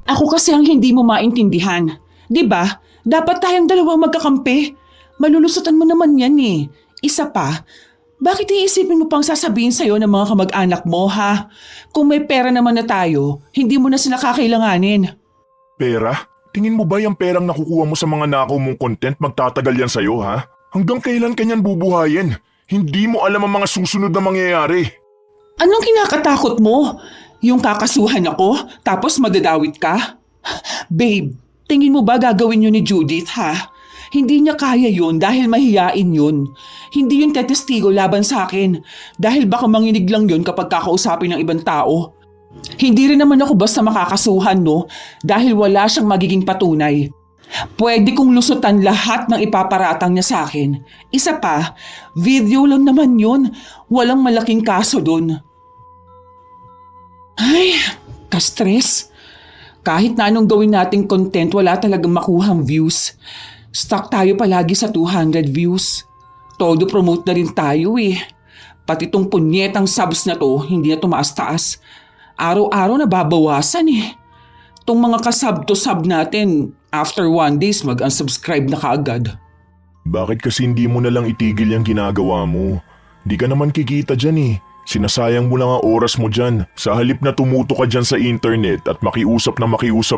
Ako kasi ang hindi mo maintindihan. 'Di ba? Dapat tayong dalawang magkakampi. Malulusutan mo naman yan eh. Isa pa, bakit iisipin mo pang sasabihin sa'yo ng mga kamag-anak mo ha? Kung may pera naman na tayo, hindi mo na sila kakailanganin. Pera? Tingin mo ba yung perang nakukuha mo sa mga nakaw mong content magtatagal yan sa'yo ha? Hanggang kailan kanyan bubuhayin? Hindi mo alam ang mga susunod na mangyayari. Anong kinakatakot mo? Yung kakasuhan ako, tapos madadawit ka? Babe, tingin mo ba gagawin yun ni Judith ha? Hindi niya kaya yun dahil mahiyain yun. Hindi yun tetestigo laban sa akin dahil baka manginig lang yun kapag kakausapin ng ibang tao. Hindi rin naman ako basta makakasuhan no dahil wala siyang magiging patunay. Pwede kong lusutan lahat ng ipaparatang niya sa akin. Isa pa, video lang naman yun. Walang malaking kaso dun. Ay, ka-stress. Kahit na anong gawin nating content, wala talagang makuhang views. Stuck tayo palagi sa 200 views. Todo promote na rin tayo eh. Pati tong punyetang subs na to, hindi na tumaas-taas. Araw-araw nababawasan eh. Tong mga kasub to sub natin, after 1 days mag-unsubscribe na kaagad. Bakit kasi hindi mo na lang itigil yung ginagawa mo? Di ka naman kikita dyan eh. Sinasayang mo lang ang oras mo dyan. Sa halip na tumuto ka dyan sa internet at makiusap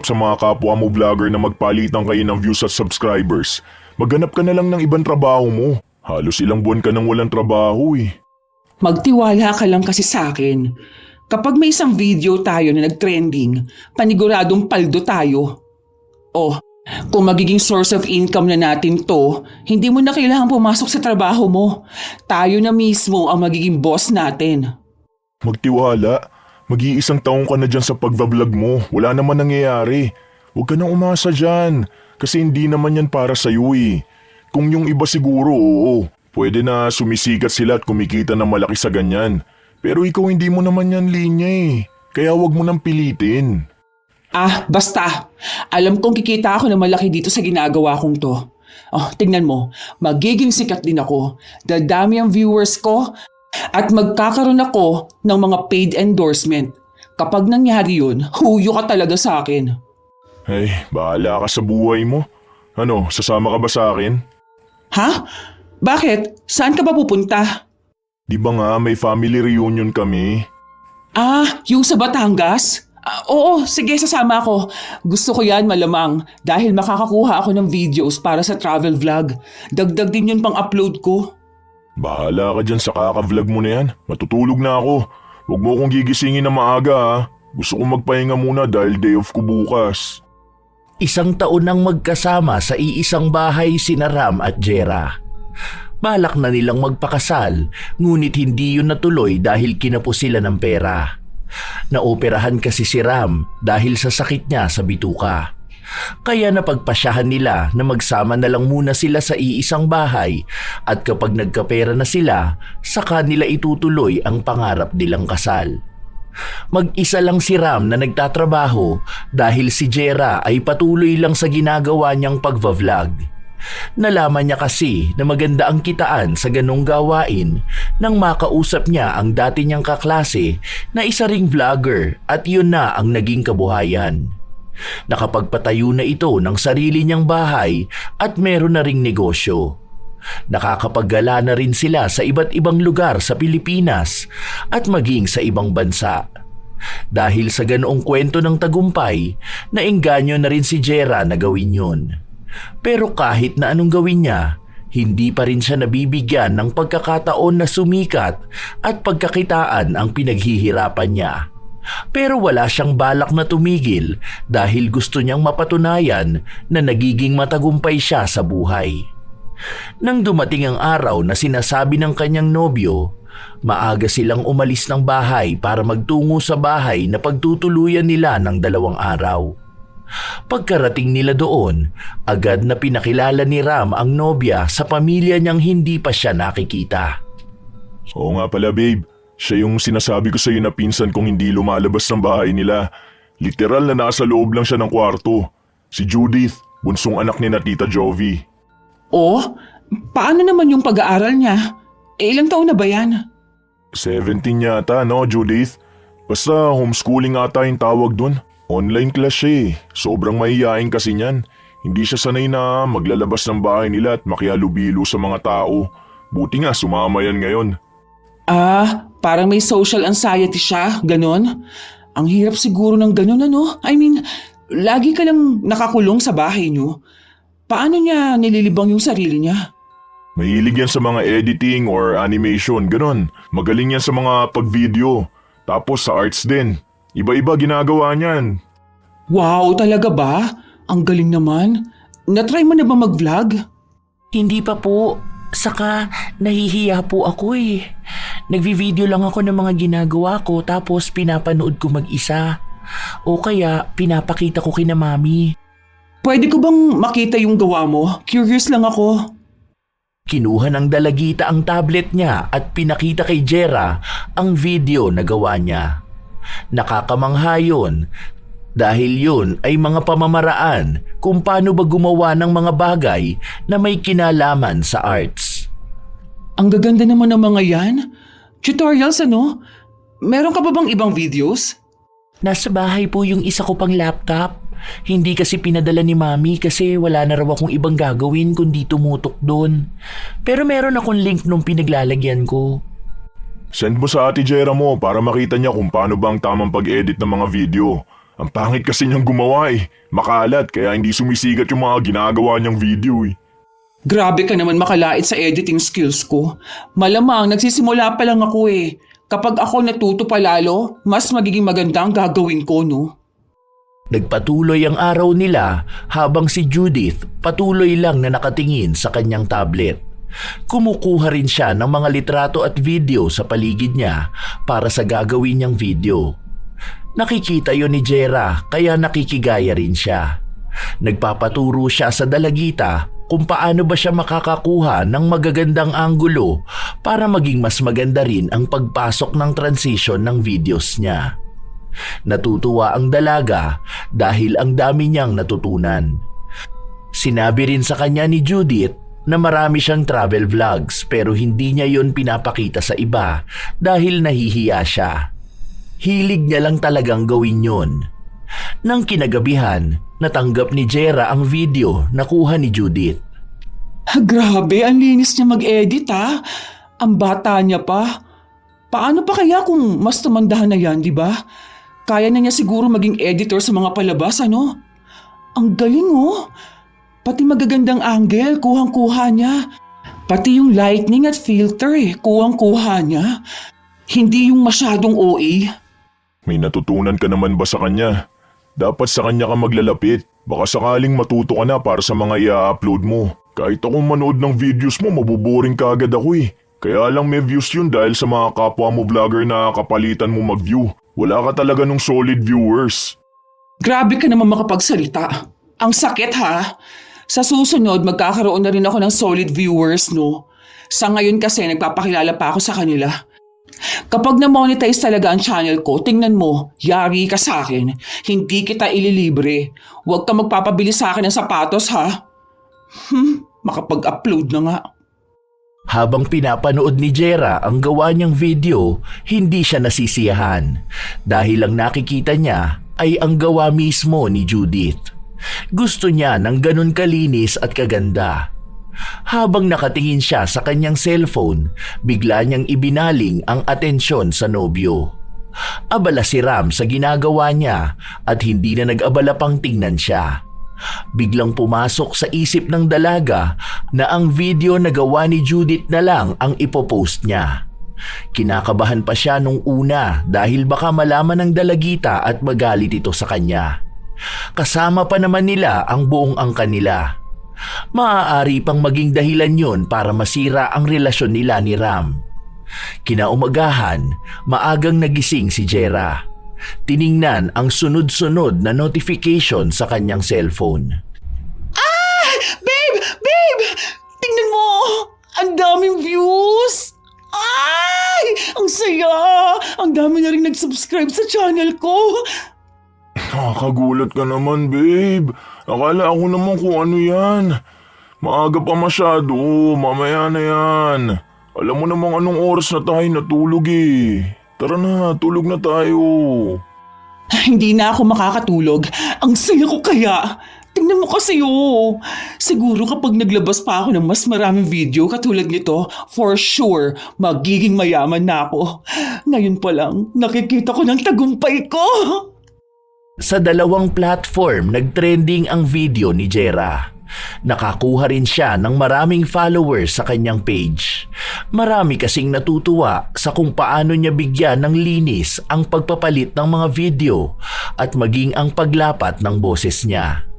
sa mga kapwa mo vlogger na magpalitan kayo ng views at subscribers, maghanap ka na lang ng ibang trabaho mo. Halos ilang buwan ka nang walang trabaho eh. Magtiwala ka lang kasi sa akin. Kapag may isang video tayo na nag-trending, paniguradong paldo tayo. Oh, kung magiging source of income na natin to, hindi mo na kailangan pumasok sa trabaho mo. Tayo na mismo ang magiging boss natin. Magtiwala. Mag-iisang taong ka na dyan sa pagbablog mo. Wala naman nangyayari. Huwag ka nang umasa dyan. Kasi hindi naman yan para sa'yo eh. Kung yung iba siguro, oo. Pwede na sumisikat sila at kumikita na malaki sa ganyan. Pero ikaw hindi mo naman yan linya eh. Kaya huwag mo nang pilitin. Ah, basta. Alam kong kikita ako na malaki dito sa ginagawa kong to. Oh, tingnan mo. Magiging sikat din ako. Dadami ang viewers ko at magkakaroon ako ng mga paid endorsement. Kapag nangyari yun, huyo ka talaga sa akin. Ay, bahala ka sa buhay mo. Ano, sasama ka ba sa akin? Ha? Bakit? Saan ka ba pupunta? Di ba nga may family reunion kami? Ah, yung sa Batangas? Oo, sige sasama ako. Gusto ko yan malamang dahil makakakuha ako ng videos para sa travel vlog. Dagdag din yun pang upload ko. Bahala ka dyan sa kaka-vlog mo na yan. Matutulog na ako. Huwag mo akong gigisingin na maaga ha. Gusto kong magpahinga muna dahil day off ko bukas. 1 taon nang magkasama sa iisang bahay sina Ram at Jera. Balak na nilang magpakasal, ngunit hindi yun natuloy dahil kinapos sila ng pera. Naoperahan kasi si Ram dahil sa sakit niya sa bituka. Kaya napagpasyahan nila na magsama na lang muna sila sa iisang bahay at kapag nagkapera na sila, saka nila itutuloy ang pangarap nilang kasal. Mag-isa lang si Ram na nagtatrabaho dahil si Jera ay patuloy lang sa ginagawa niyang pagva-vlog. Nalaman niya kasi na maganda ang kitaan sa ganong gawain nang makausap niya ang dati niyang kaklase na isa ring vlogger at yun na ang naging kabuhayan. Nakapagpatayo na ito ng sarili niyang bahay at meron na ring negosyo. Nakakapaggala na rin sila sa iba't ibang lugar sa Pilipinas at maging sa ibang bansa. Dahil sa ganoong kwento ng tagumpay, naengganyo na rin si Jera na gawin yun. Pero kahit na anong gawin niya, hindi pa rin siya nabibigyan ng pagkakataon na sumikat at pagkakitaan ang pinaghihirapan niya. Pero wala siyang balak na tumigil dahil gusto niyang mapatunayan na nagiging matagumpay siya sa buhay. Nang dumating ang araw na sinasabi ng kanyang nobyo, maaga silang umalis ng bahay para magtungo sa bahay na pagtutuluyan nila ng 2 araw. Pagkarating nila doon, agad na pinakilala ni Ram ang nobya sa pamilya niyang hindi pa siya nakikita. Oo nga pala babe, siya yung sinasabi ko sa iyo na pinsan kong hindi lumalabas ng bahay nila. Literal na nasa loob lang siya ng kwarto. Si Judith, bunsong anak ni na Tita Jovi. Oh, paano naman yung pag-aaral niya? Ilang taon na ba yan? 17 yata no Judith? Basta homeschooling ata yung tawag dun. Online class siya eh. Sobrang mahihain kasi niyan. Hindi siya sanay na maglalabas ng bahay nila at makihalubilo sa mga tao. Buti nga sumama yan ngayon. Parang may social anxiety siya, ganon. Ang hirap siguro ng ganon ano? I mean, lagi ka lang nakakulong sa bahay niyo. Paano niya nililibang yung sarili niya? Mahilig yan sa mga editing or animation, ganon. Magaling yan sa mga pag-video. Tapos sa arts din. Iba-iba ginagawa niyan. Wow, talaga ba? Ang galing naman. Natry mo na ba mag-vlog? Hindi pa po. Saka nahihiya po ako eh. Nagvi-video lang ako ng mga ginagawa ko tapos pinapanood ko mag-isa. O kaya pinapakita ko kina mami. Pwede ko bang makita yung gawa mo? Curious lang ako. Kinuha ng dalagita ang tablet niya at pinakita kay Jera ang video na gawa niya. Nakakamangha yun dahil yun ay mga pamamaraan kung paano ba gumawa ng mga bagay na may kinalaman sa arts. Ang gaganda naman ng mga yan. Tutorials ano? Meron ka ba bang ibang videos? Nasa bahay po yung isa ko pang laptop. Hindi kasi pinadala ni mami kasi wala na raw akong ibang gagawin kundi tumutok doon. Pero meron akong link nung pinaglalagyan ko. Send mo sa ate Jera mo para makita niya kung paano ba ang tamang pag-edit ng mga video. Ang pangit kasi niyang gumawa eh. Makalat kaya hindi sumisigat yung mga ginagawa niyang video eh. Grabe ka naman makalait sa editing skills ko. Malamang nagsisimula pa lang ako eh. Kapag ako natuto pa lalo, mas magiging maganda ang gagawin ko, no? Nagpatuloy ang araw nila habang si Judith patuloy lang na nakatingin sa kanyang tablet. Kumukuha rin siya ng mga litrato at video sa paligid niya para sa gagawin niyang video. Nakikita yon ni Jera kaya nakikigaya rin siya. Nagpapaturo siya sa dalagita kung paano ba siya makakakuha ng magagandang anggulo para maging mas maganda rin ang pagpasok ng transition ng videos niya. Natutuwa ang dalaga dahil ang dami niyang natutunan. Sinabi rin sa kanya ni Judith na marami siyang travel vlogs pero hindi niya yon pinapakita sa iba dahil nahihiya siya. Hilig niya lang talagang gawin yon. Nang kinagabihan, natanggap ni Jera ang video na kuha ni Judith. Grabe, ang linis niya mag-edit ha. Ang bata niya pa. Paano pa kaya kung mas tumandahan na yan, di ba? Kaya na niya siguro maging editor sa mga palabas, ano? Ang galing oh. Pati magagandang angle, kuhang-kuha niya. Pati yung lightning at filter kuhang-kuha niya. Hindi yung masyadong OA. May natutunan ka naman ba sa kanya? Dapat sa kanya ka maglalapit. Baka sakaling matuto ka na para sa mga i-upload mo. Kahit akong manood ng videos mo, mabuboring ka agad ako eh. Kaya lang may views yun dahil sa mga kapwa mo vlogger na kapalitan mo mag-view. Wala ka talaga ng solid viewers. Grabe ka naman makapagsalita. Ang sakit ha. Sa susunod, magkakaroon na rin ako ng solid viewers, no? Sa ngayon kasi, nagpapakilala pa ako sa kanila. Kapag na-monetize talaga ang channel ko, tingnan mo, yari ka sa akin. Hindi kita ililibre. Huwag ka magpapabili sa akin ng sapatos, ha? Makapag-upload na nga. Habang pinapanood ni Jera ang gawa niyang video, hindi siya nasisiyahan dahil ang nakikita niya ay ang gawa mismo ni Judith. Gusto niya ng ganun kalinis at kaganda. Habang nakatingin siya sa kanyang cellphone, bigla niyang ibinaling ang atensyon sa nobyo. Abala si Ram sa ginagawa niya at hindi na nag-abala pang tingnan siya. Biglang pumasok sa isip ng dalaga na ang video na gawa ni Judith na lang ang ipopost niya. Kinakabahan pa siya nung una dahil baka malaman ng dalagita at magalit ito sa kanya. Kasama pa naman nila ang buong angkan nila. Maaari pang maging dahilan yon para masira ang relasyon nila ni Ram. Kinaumagahan, maagang nagising si Jera. Tiningnan ang sunod-sunod na notification sa kanyang cellphone. Babe! Babe! Tingnan mo! Ang daming views! Ay! Ang saya! Ang dami na rin nag-subscribe sa channel ko. Nakakagulat ka naman, babe. Akala ko naman kung ano yan. Maaga pa masyado, mamaya na yan. Alam mo namang anong oras na tayo natulog eh. Tara na, tulog na tayo. Hindi na ako makakatulog. Ang saya ko kaya. Tingnan mo kasi siguro kapag naglabas pa ako ng mas maraming video katulad nito, for sure, magiging mayaman na ako. Ngayon pa lang, nakikita ko ng tagumpay ko. Sa dalawang platform, nagtrending ang video ni Jera. Nakakuha rin siya ng maraming followers sa kanyang page. Marami kasing natutuwa sa kung paano niya bigyan ng linis ang pagpapalit ng mga video at maging ang paglapat ng boses niya.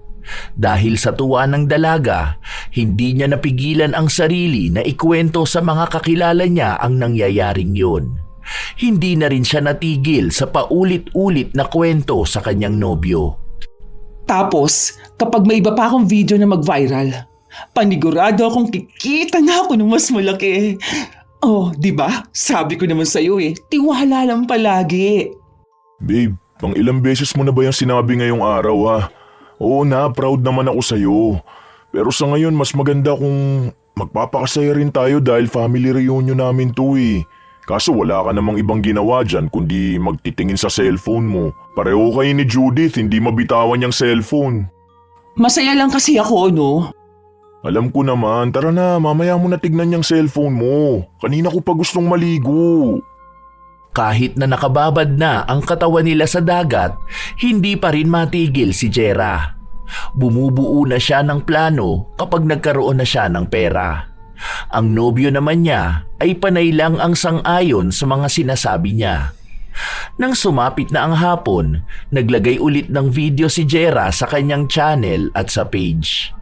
Dahil sa tuwa ng dalaga, hindi niya napigilan ang sarili na ikwento sa mga kakilala niya ang nangyayaring yun. Hindi na rin siya natigil sa paulit-ulit na kwento sa kanyang nobyo. Tapos, kapag may iba pa akong video na mag-viral, panigurado akong kikita na ako ng mas malaki. Oh, di ba? Sabi ko naman sa'yo tiwala lang palagi. Babe, pang ilang beses mo na ba yung sinabi ngayong araw ha? Oo na, proud naman ako sa'yo. Pero sa ngayon, mas maganda kung magpapakasaya rin tayo dahil family reunion namin to Kaso wala ka namang ibang ginawa dyan kundi magtitingin sa cellphone mo. Pareho kayo ni Judith, hindi mabitawan yung cellphone. Masaya lang kasi ako, no? Alam ko naman, tara na, mamaya mo na tignan yung cellphone mo. Kanina ko pa gustong maligo. Kahit na nakababad na ang katawan nila sa dagat, hindi pa rin matigil si Jera. Bumubuo na siya ng plano kapag nagkaroon na siya ng pera. Ang nobyo naman niya ay panay lang ang sang-ayon sa mga sinasabi niya. Nang sumapit na ang hapon, naglagay ulit ng video si Jera sa kanyang channel at sa page.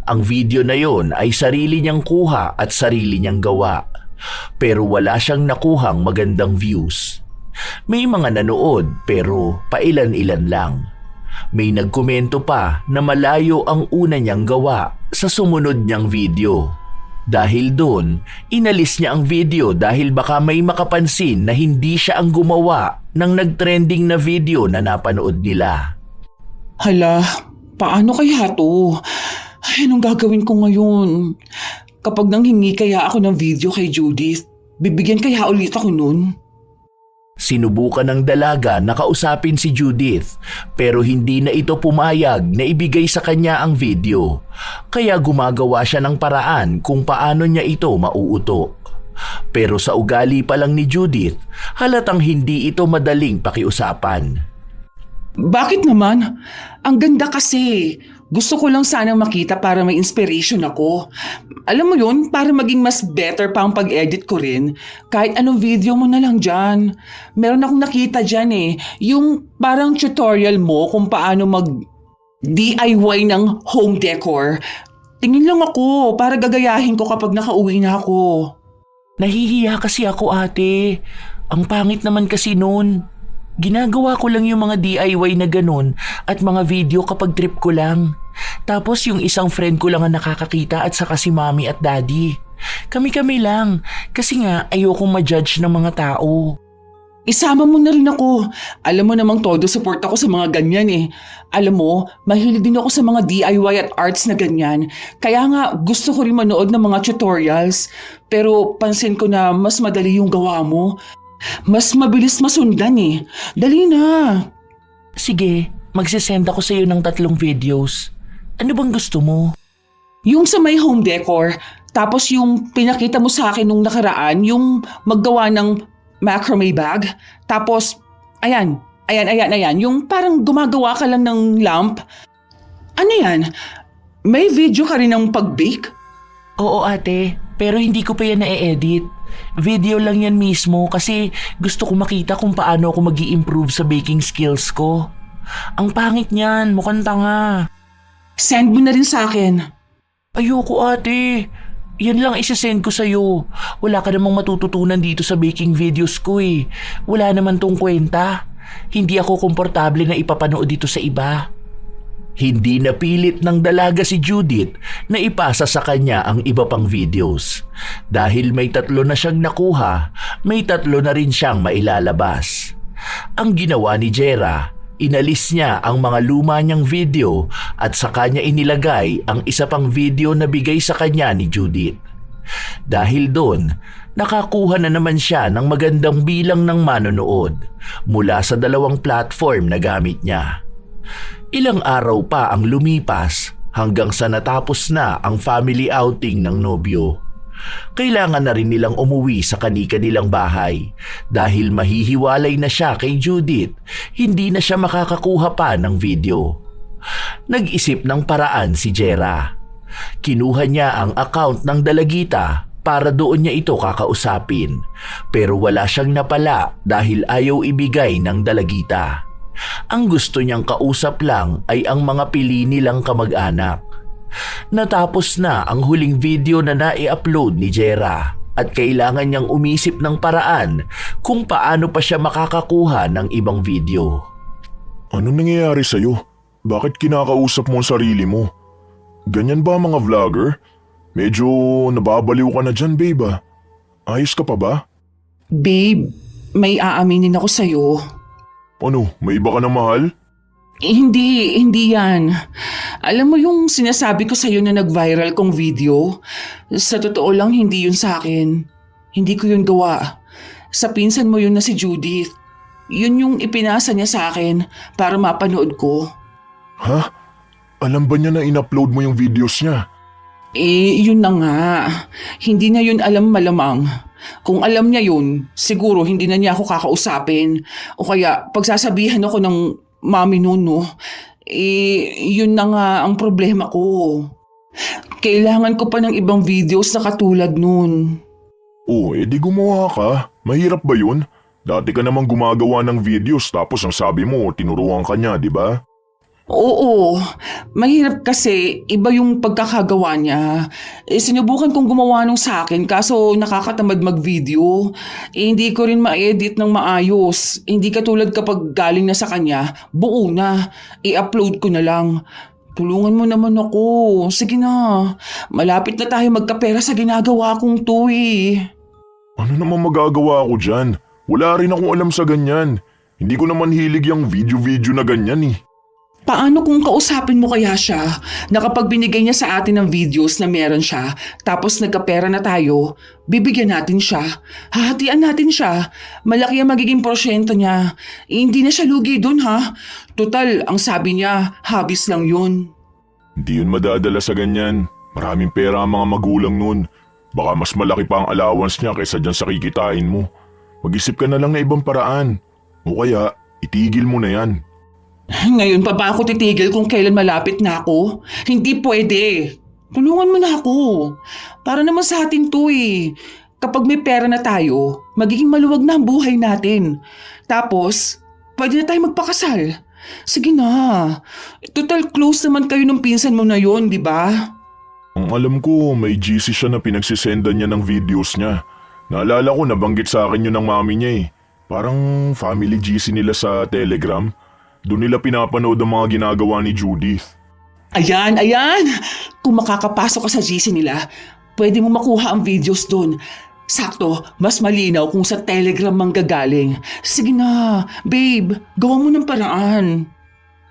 Ang video na yon ay sarili niyang kuha at sarili niyang gawa. Pero wala siyang nakuhang magandang views. May mga nanood pero pailan-ilan lang. May nagkomento pa na malayo ang una niyang gawa sa sumunod niyang video. Dahil doon, inalis niya ang video dahil baka may makapansin na hindi siya ang gumawa ng nagtrending na video na napanood nila. Hala, paano kaya to? Ay, anong gagawin ko ngayon? Kapag nanghingi kaya ako ng video kay Judith, bibigyan kaya ulit ako nun? Sinubukan ng dalaga na kausapin si Judith pero hindi na ito pumayag na ibigay sa kanya ang video. Kaya gumagawa siya ng paraan kung paano niya ito mauuto. Pero sa ugali pa lang ni Judith, halatang hindi ito madaling pakiusapan. Bakit naman? Ang ganda kasi. Gusto ko lang sanang makita para may inspiration ako. Alam mo yun, para maging mas better pa ang pag-edit ko rin. Kahit anong video mo na lang dyan. Meron akong nakita dyan yung parang tutorial mo kung paano mag-DIY ng home decor. Tingin lang ako para gagayahin ko kapag nakauwi na ako. Nahihiya kasi ako, ate. Ang pangit naman kasi noon. Ginagawa ko lang yung mga DIY na ganun at mga video kapag trip ko lang. Tapos yung isang friend ko lang ang nakakakita at saka si mommy at daddy. Kami-kami lang kasi nga ayokong ma-judge ng mga tao. Isama mo na rin ako. Alam mo namang todo support ako sa mga ganyan Alam mo, mahilig din ako sa mga DIY at arts na ganyan. Kaya nga gusto ko rin manood ng mga tutorials. Pero pansin ko na mas madali yung gawa mo. Mas mabilis masundan Dali na. Sige, magsisend ako sa iyo ng 3 videos. Ano bang gusto mo? Yung sa may home decor, tapos yung pinakita mo sa akin nung nakaraan, yung maggawa ng macrame bag. Tapos, ayan, yung parang gumagawa ka lang ng lamp. Ano yan? May video ka rin ng pag-bake? Oo ate, pero hindi ko pa yan na-edit. Video lang yan mismo kasi gusto ko makita kung paano ako mag-i-improve sa baking skills ko. Ang pangit niyan, mukhang tanga. Send mo na rin sa akin. Ayoko ate. Yan lang isasend ko sa'yo. Wala ka namang matututunan dito sa baking videos ko Wala naman tong kwenta. Hindi ako komportable na ipapanood dito sa iba. Hindi napilit ng dalaga si Judith na ipasa sa kanya ang iba pang videos. Dahil may 3 na siyang nakuha, may 3 na rin siyang mailalabas. Ang ginawa ni Jera, inalis niya ang mga luma niyang video at sa kanya inilagay ang isa pang video na bigay sa kanya ni Judith. Dahil doon, nakakuha na naman siya ng magandang bilang ng manonood mula sa 2 platform na gamit niya. Ilang araw pa ang lumipas hanggang sa natapos na ang family outing ng nobyo. Kailangan na rin nilang umuwi sa kani-kanilang bahay dahil mahihiwalay na siya kay Judith, hindi na siya makakakuha pa ng video. Nag-isip ng paraan si Jera. Kinuha niya ang account ng dalagita para doon niya ito kakausapin, pero wala siyang napala dahil ayaw ibigay ng dalagita. Ang gusto niyang kausap lang ay ang mga pili nilang kamag-anak. Natapos na ang huling video na nai-upload ni Jera at kailangan niyang umisip ng paraan kung paano pa siya makakakuha ng ibang video. Ano nangyayari sa'yo? Bakit kinakausap mo ang sarili mo? Ganyan ba mga vlogger? Medyo nababaliw ka na dyan, babe ah. Ayos ka pa ba? Babe, may aaminin ako sa'yo. Ano, may iba ka na mahal? Hindi yan. Alam mo yung sinasabi ko sa'yo na nag-viral kong video? Sa totoo lang, hindi yun sa akin. Hindi ko yun gawa. Sa pinsan mo yun na si Judith. Yun yung ipinasa niya sa akin para mapanood ko. Ha? Alam ba niya na in-upload mo yung videos niya? Yun na nga. Hindi na yun alam malamang. Kung alam niya yun, siguro hindi na niya ako kakausapin. O kaya pagsasabihan ako ng mami nun, no? Yun na nga ang problema ko. Kailangan ko pa ng ibang videos na katulad nun. Oh, edi gumawa ka. Mahirap ba yun? Dati ka namang gumagawa ng videos tapos ang sabi mo, tinuruan ka niya, di ba? Oo, mahirap kasi iba yung pagkakagawa niya. Sinubukan kong gumawa nung sa akin kaso nakakatamad mag-video. Hindi ko rin ma-edit ng maayos. Hindi katulad kapag galing na sa kanya, buo na. I-upload ko na lang. Tulungan mo naman ako. Sige na. Malapit na tayo magkapera sa ginagawa kong to eh. Ano naman magagawa ko dyan? Wala rin akong alam sa ganyan. Hindi ko naman hilig yung video-video na ganyan eh. Paano kung kausapin mo kaya siya na kapag binigay niya sa atin ng videos na meron siya tapos nagkapera na tayo, bibigyan natin siya. Hahatian natin siya. Malaki ang magiging porsyento niya. Hindi na siya lugi dun ha. Total, ang sabi niya, habis lang yun. Hindi yun madadala sa ganyan. Maraming pera ang mga magulang nun. Baka mas malaki pa ang allowance niya kaysa dyan sa kikitain mo. Mag-isip ka na lang na ibang paraan. O kaya, itigil mo na yan. Ngayon pa ba ako titigil kung kailan malapit na ako? Hindi pwede. Tulungan mo na ako. Para naman sa atin to eh. Kapag may pera na tayo, magiging maluwag na ang buhay natin. Tapos, pwede na tayo magpakasal. Sige na. Total close naman kayo ng pinsan mo na yon, di ba? Ang alam ko, may GC siya na pinagsisendan niya ng videos niya. Naalala ko nabanggit sa akin yun ng mami niya eh. Parang family GC nila sa Telegram. Doon nila pinapanood ang mga ginagawa ni Judith. Ayan! Kung makakapasok ka sa GC nila, pwede mo makuha ang videos doon. Sakto, mas malinaw kung sa Telegram manggagaling. Sige na, babe, gawa mo ng paraan.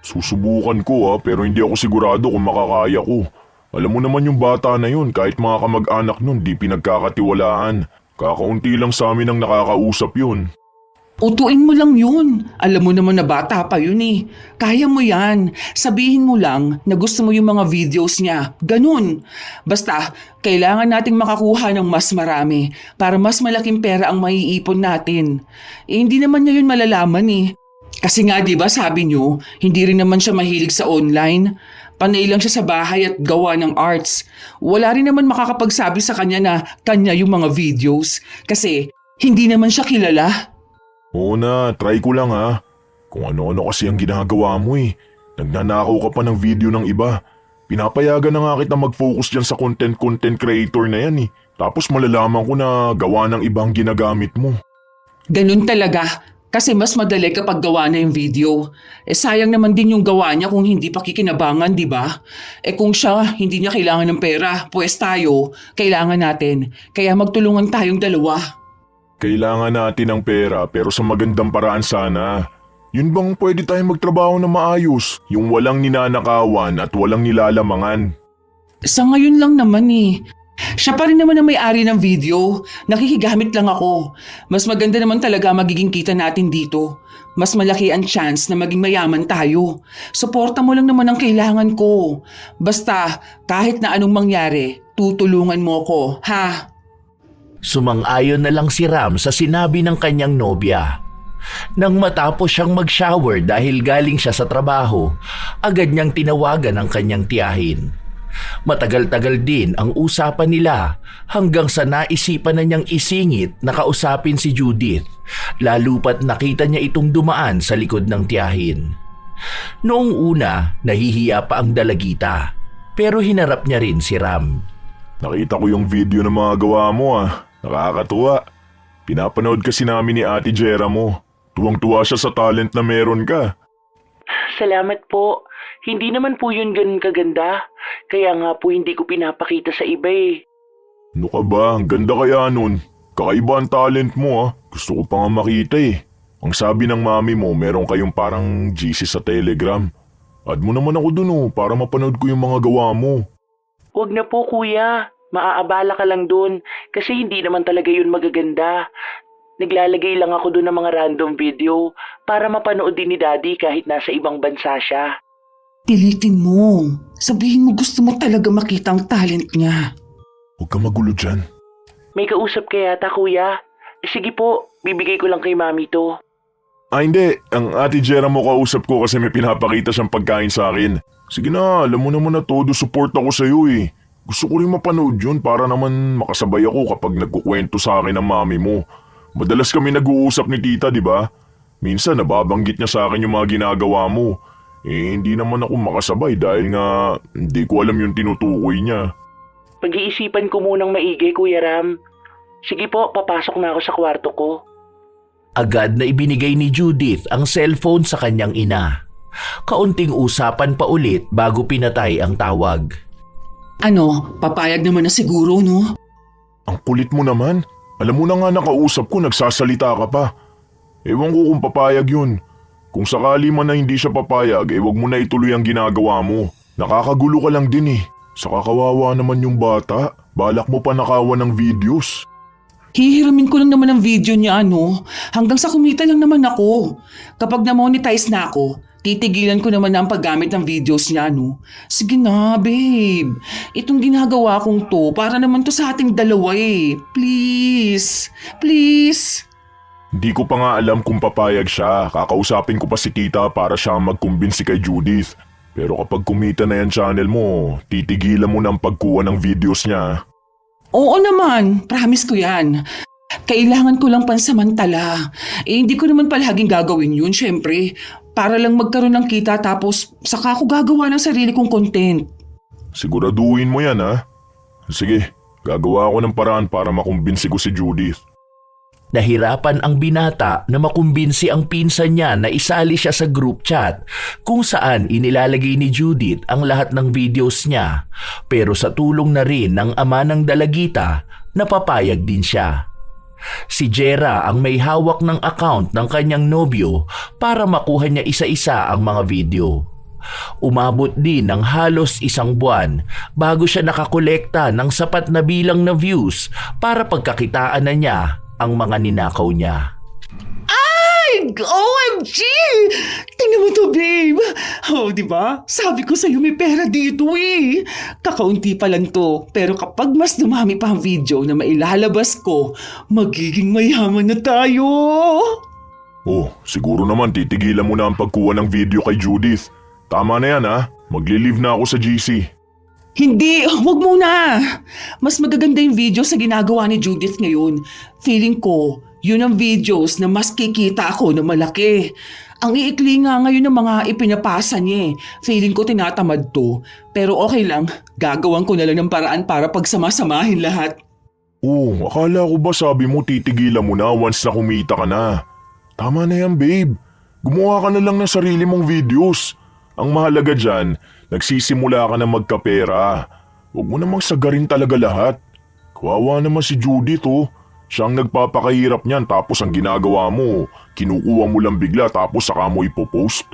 Susubukan ko pero hindi ako sigurado kung makakaya ko. Alam mo naman yung bata na yun, kahit mga kamag-anak nun di pinagkakatiwalaan. Kakaunti lang sa amin ang nakakausap yun. Utuin mo lang yun. Alam mo naman na bata pa yun eh. Kaya mo yan. Sabihin mo lang na gusto mo yung mga videos niya. Ganun. Basta, kailangan nating makakuha ng mas marami para mas malaking pera ang maiipon natin. Hindi naman niya yun malalaman eh. Kasi nga diba sabi niyo, hindi rin naman siya mahilig sa online. Panay lang siya sa bahay at gawa ng arts. Wala rin naman makakapagsabi sa kanya na kanya yung mga videos. Kasi hindi naman siya kilala. Oo na, try ko lang ha. Kung ano-ano kasi ang ginagawa mo eh. Nagnanakaw ka pa ng video ng iba. Pinapayagan na nga kita mag-focus dyan sa content creator na yan eh. Tapos malalaman ko na gawa ng ibang ginagamit mo. Ganun talaga. Kasi mas madali kapag gawa na yung video. Sayang naman din yung gawa niya kung hindi pa kikinabangan, di ba? Kung siya hindi niya kailangan ng pera, pues tayo, kailangan natin. Kaya magtulungan tayong dalawa. Kailangan natin ng pera pero sa magandang paraan sana. Yun bang pwede tayong magtrabaho na maayos, yung walang ninanakawan at walang nilalamangan? Sa ngayon lang naman eh. Siya pa rin naman ang may-ari ng video. Nakikigamit lang ako. Mas maganda naman talaga magiging kita natin dito. Mas malaki ang chance na maging mayaman tayo. Suporta mo lang naman ang kailangan ko. Basta, kahit na anong mangyari, tutulungan mo ko, ha? Sumang-ayon na lang si Ram sa sinabi ng kanyang nobya. Nang matapos siyang mag-shower dahil galing siya sa trabaho, agad niyang tinawagan ang kanyang tiyahin. Matagal-tagal din ang usapan nila hanggang sa naisipan na niyang isingit na kausapin si Judith, lalo pat nakita niya itong dumaan sa likod ng tiyahin. Noong una, nahihiya pa ang dalagita, pero hinarap niya rin si Ram. Nakita ko yung video na mga gawa mo Nakakatuwa. Pinapanood kasi namin ni Ate Jera mo. Tuwang-tuwa siya sa talent na meron ka. Salamat po. Hindi naman po yun ganun kaganda. Kaya nga po hindi ko pinapakita sa iba eh. Ano ka ba? Ang ganda kaya nun. Kakaiba ang talent mo Gusto ko pa nga makita eh. Ang sabi ng mami mo, meron kayong parang GC sa Telegram. Add mo naman ako dun para mapanood ko yung mga gawa mo. Huwag na po kuya. Maaabala ka lang dun. Kasi hindi naman talaga yun magaganda. Naglalagay lang ako dun ng mga random video para mapanood din ni Daddy kahit nasa ibang bansa siya. Pilitin mo. Sabihin mo gusto mo talaga makita ang talent niya. Huwag ka magulo dyan. May kausap ka yata kuya. Sige po, bibigay ko lang kay mami to. Hindi. Ang Ate Jera mo kausap ko kasi may pinapakita siyang pagkain sa akin. Sige na, alam mo naman na todo support ako sa'yo eh. Gusto ko rin mapanood yun para naman makasabay ako kapag nagkukwento sa akin ang mami mo. Madalas kami nag-uusap ni tita, di ba? Minsan nababanggit niya sa akin yung mga ginagawa mo. Hindi naman ako makasabay dahil nga hindi ko alam yung tinutukoy niya. Pag-iisipan ko munang maigi, Kuya Ram. Sige po, papasok na ako sa kwarto ko. Agad na ibinigay ni Judith ang cellphone sa kanyang ina. Kaunting usapan pa ulit bago pinatay ang tawag. Ano, papayag naman na siguro, no? Ang kulit mo naman. Alam mo na nga nakausap ko, nagsasalita ka pa. Ewan ko kung papayag yun. Kung sakali man na hindi siya papayag, wag mo na ituloy ang ginagawa mo. Nakakagulo ka lang din eh. Saka kawawa naman yung bata. Balak mo pa nakawan ng videos. Hihiramin ko lang naman ang video niya, ano? Hanggang sa kumita lang naman ako. Kapag na-monetize na ako, titigilan ko naman na ang paggamit ng videos niya, no? Sige na, babe. Itong ginagawa kong to, para naman to sa ating dalawa eh. Please. Please. Hindi ko pa nga alam kung papayag siya. Kakausapin ko pa si tita para siya magkumbinsi kay Judith. Pero kapag kumita na yan channel mo, titigilan mo na ang pagkuha ng videos niya. Oo naman, promise ko yan. Kailangan ko lang pansamantala. Hindi ko naman palaging gagawin yun, syempre. Para lang magkaroon ng kita tapos saka ako gagawa ng sarili kong content. Siguraduhin mo yan Sige, gagawa ako ng paraan para makumbinsi ko si Judith. Nahirapan ang binata na makumbinsi ang pinsan niya na isali siya sa group chat kung saan inilalagay ni Judith ang lahat ng videos niya, pero sa tulong na rin ng ama ng dalagita, napapayag din siya. Si Jera ang may hawak ng account ng kanyang nobyo para makuha niya isa-isa ang mga video. Umabot din ng halos 1 buwan bago siya nakakolekta ng sapat na bilang na views para pagkakitaan na niya ang mga ninakaw niya. Ay! OMG! Tingnan mo to, babe. Oh, di ba? Sabi ko sa'yo may pera dito eh. Kakaunti pa lang to. Pero kapag mas dumami pa ang video na mailalabas ko, magiging mayaman na tayo. Oh, siguro naman titigilan mo na ang pagkuha ng video kay Judith. Tama na yan Magli-leave na ako sa GC. Hindi, wag muna. Mas magaganda yung video sa ginagawa ni Judith ngayon. Feeling ko, yun ang videos na mas kikita ako na malaki. Ang iikli nga ngayon ng mga ipinapasa niya eh. Feeling ko tinatamad to. Pero okay lang, gagawan ko na lang ng paraan para pagsamasamahin lahat. Oh, akala ko ba sabi mo titigilan mo na once na kumita ka na? Tama na yan, babe. Gumawa ka na lang ng sarili mong videos. Ang mahalaga dyan, nagsisimula ka na magkapera. Huwag mo namang sagarin talaga lahat. Kawawa naman si Judith Siya ang nagpapakahirap niyan tapos ang ginagawa mo, kinukuha mo lang bigla tapos saka mo ipopost.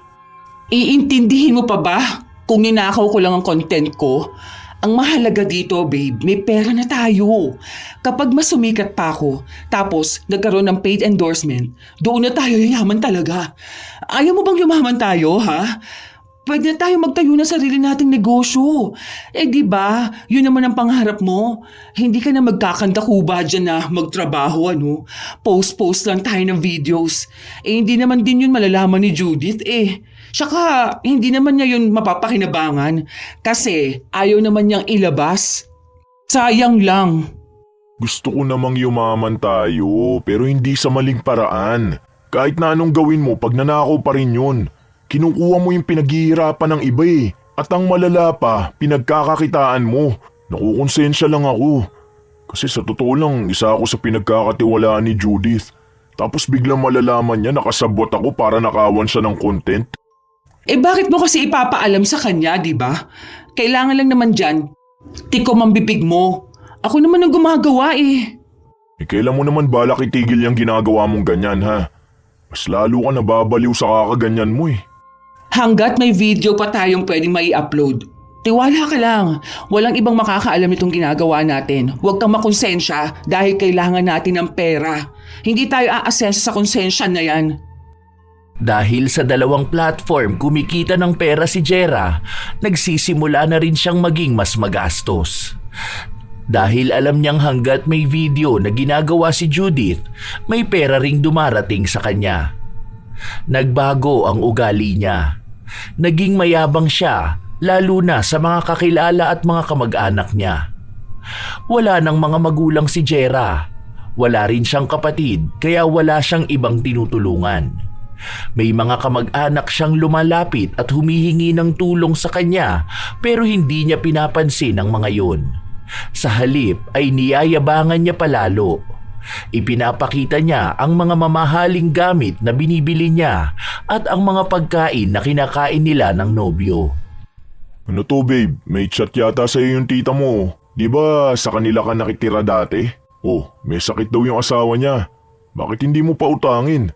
Iintindihin mo pa ba? Kung ninakaw ko lang ang content ko, Ang mahalaga dito, babe, may pera na tayo. Kapag mas sumikat pa ako, tapos nagkaroon ng paid endorsement, doon na tayo yayaman talaga. Ayaw mo bang yumaman tayo, ha? Pwede na tayo magtayo ng sarili nating negosyo. Di ba? Yun naman ang pangarap mo. Hindi ka na magkakandakuba dyan na magtrabaho, ano? Post-post lang tayo ng videos. Hindi naman din yun malalaman ni Judith, Tsaka, hindi naman niya yun mapapakinabangan. Kasi, ayaw naman niyang ilabas. Sayang lang. Gusto ko namang yumaman tayo, pero hindi sa maling paraan. Kahit na anong gawin mo, pag nanakaw pa rin yun. Kinukuha mo yung pinaghihirapan ng iba At ang malala pa, pinagkakakitaan mo. Nakukonsensya lang ako. Kasi sa totoo lang, isa ako sa pinagkakatiwalaan ni Judith. Tapos biglang malalaman niya nakasabot ako para nakawan siya ng content. Bakit mo kasi ipapaalam sa kanya, di ba? Kailangan lang naman dyan, tikom ang bibig mo. Ako naman ang gumagawa Kailan mo naman balak itigil yung ginagawa mong ganyan, ha? Mas lalo ka nababaliw sa kakaganyan mo Hanggat may video pa tayong pwedeng mai-upload. Tiwala ka lang, walang ibang makakaalam nitong ginagawa natin. Huwag kang makonsensya dahil kailangan natin ng pera. Hindi tayo aasenso sa konsensya na yan. Dahil sa dalawang platform kumikita ng pera si Jera, nagsisimula na rin siyang maging mas magastos. Dahil alam niyang hanggat may video na ginagawa si Judith, may pera ring dumarating sa kanya. Nagbago ang ugali niya. Naging mayabang siya, lalo na sa mga kakilala at mga kamag-anak niya. Wala nang mga magulang si Jera. Wala rin siyang kapatid, kaya wala siyang ibang tinutulungan. May mga kamag-anak siyang lumalapit at humihingi ng tulong sa kanya, pero hindi niya pinapansin ang mga yun. Sa halip ay niyayabangan niya palalo. Ipinapakita niya ang mga mamahaling gamit na binibili niya at ang mga pagkain na kinakain nila ng nobyo. Ano to, babe? May chat yata sa iyo yung tita mo. Di ba sa kanila ka nakitira dati? May sakit daw yung asawa niya. Bakit hindi mo pa utangin?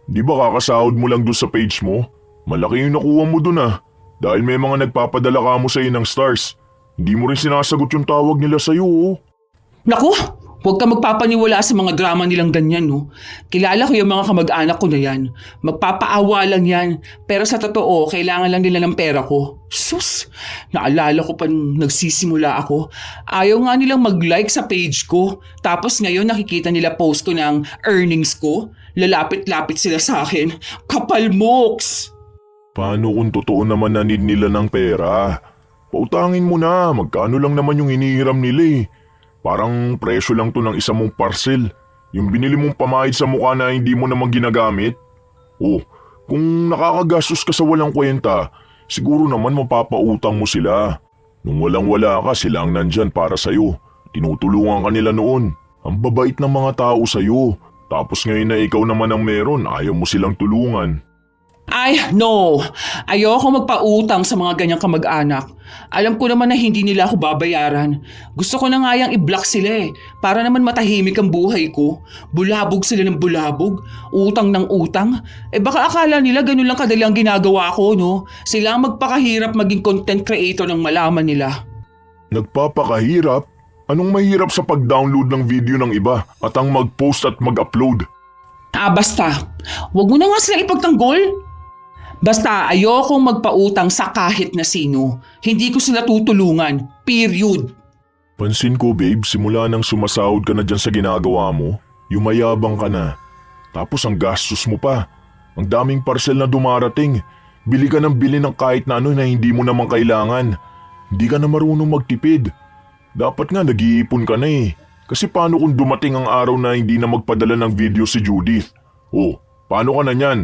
Di ba kakasahod mo lang doon sa page mo? Malaki yung nakuha mo doon Dahil may mga nagpapadala ka mo sa iyo ng stars. Hindi mo rin sinasagot yung tawag nila sa iyo Naku, huwag ka magpapaniwala sa mga drama nilang ganyan, no? Kilala ko yung mga kamag-anak ko na yan. Magpapaawa lang yan. Pero sa totoo, kailangan lang nila ng pera ko. Sus, naalala ko pa nung nagsisimula ako. Ayaw nga nilang mag-like sa page ko. Tapos ngayon nakikita nila post ko ng earnings ko. Lalapit-lapit sila sa akin. Kapal moks! Paano kung totoo naman na need nila ng pera? Pautangin mo na, magkano lang naman yung inihiram nila Parang presyo lang to ng isa mong parcel. Yung binili mong pamahid sa mukha na hindi mo naman ginagamit. Kung nakakagastos ka sa walang kwenta, siguro naman mapapautang mo sila. Nung walang-wala ka, sila ang nandyan para sa'yo. Tinutulungan ka nila noon. Ang babait ng mga tao sa'yo. Tapos ngayon na ikaw naman ang meron, ayaw mo silang tulungan. Ay, no. Ayoko magpautang sa mga ganyang kamag-anak. Alam ko naman na hindi nila ako babayaran. Gusto ko na nga yang i-block sila para naman matahimik ang buhay ko. Bulabog sila ng bulabog. Utang ng utang. Baka akala nila ganun lang kadali ang ginagawa ko, no? Sila ang magpakahirap maging content creator ng malaman nila. Nagpapakahirap? Anong mahirap sa pag-download ng video ng iba at ang mag-post at mag-upload? Basta. Huwag mo na nga sila ipagtanggol. Basta ayokong magpautang sa kahit na sino. Hindi ko sila tutulungan. Period. Pansin ko, babe, simula nang sumasahod ka na dyan sa ginagawa mo, yumayabang ka na. Tapos ang gastos mo pa. Ang daming parcel na dumarating. Bili ka ng bili ng kahit na ano na hindi mo naman kailangan. Hindi ka na marunong magtipid. Dapat nga nag-iipon ka na Kasi paano kung dumating ang araw na hindi na magpadala ng video si Judith? Paano ka na niyan?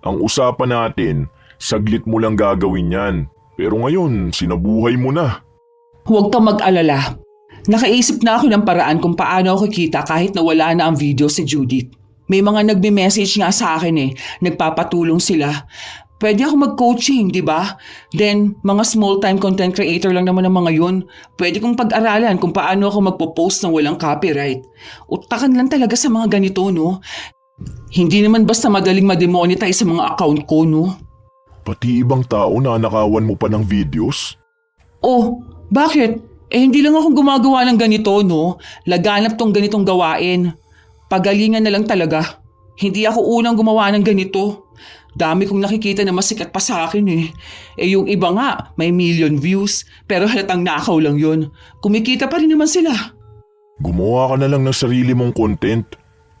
Ang usapan natin, saglit mo lang gagawin yan. Pero ngayon, sinabuhay mo na. Huwag kang mag-alala. Nakaisip na ako ng paraan kung paano ako kikita kahit na wala na ang video si Judith. May mga nagme-message nga sa akin nagpapatulong sila. Pwede ako mag-coaching, di ba? Then, mga small-time content creator lang naman ang mga yun. Pwede kong pag-aralan kung paano ako magpo-post ng walang copyright. Utakan lang talaga sa mga ganito, no? Hindi naman basta madaling ma-demonetize sa mga account ko, no? Pati ibang tao na nakawan mo pa ng videos? Bakit? Hindi lang ako gumagawa ng ganito, no? Laganap tong ganitong gawain. Pagalingan na lang talaga. Hindi ako unang gumawa ng ganito. Dami kong nakikita na mas sikat pa sa akin eh. Yung iba nga, may million views. Pero halatang nakaw lang yun. Kumikita pa rin naman sila. Gumawa ka na lang ng sarili mong content.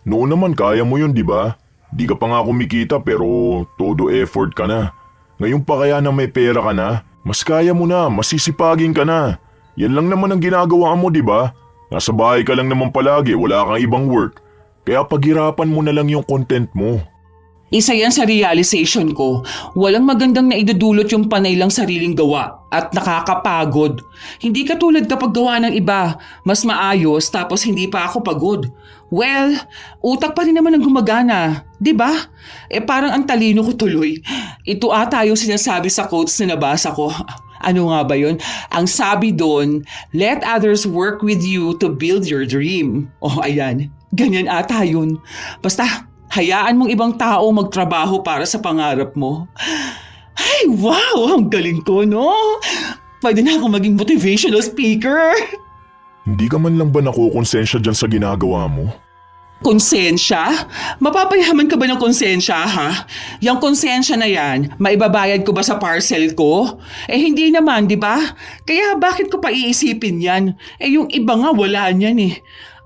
Noon naman kaya mo yun, di ba? Di ka pa nga kumikita pero todo effort ka na. Ngayon pa kaya na may pera ka na, mas kaya mo na, masisipagin ka na. Yan lang naman ang ginagawa mo, di ba? Nasa bahay ka lang naman palagi, wala kang ibang work. Kaya paghirapan mo na lang yung content mo. Isa yan sa realization ko. Walang magandang naidudulot yung panay lang sariling gawa at nakakapagod. Hindi katulad kapag gawa ng iba, mas maayos tapos hindi pa ako pagod. Well, utak pa rin naman ang gumagana, di ba? Parang ang talino ko tuloy. Ito ata yung sinasabi sa quotes na nabasa ko. Ano nga ba yun? Ang sabi doon, let others work with you to build your dream. Ayan. Ganyan ata yun. Basta, hayaan mong ibang tao magtrabaho para sa pangarap mo. Ay, wow! Ang galing ko, no? Pwede na ako maging motivational speaker. Hindi ka man lang ba nakukonsensya dyan sa ginagawa mo? Konsensya? Mapapayaman ka ba ng konsensya, ha? Yung konsensya na yan, maibabayad ko ba sa parcel ko? Hindi naman, di ba? Kaya bakit ko pa iisipin yan? Yung iba nga wala niyan eh.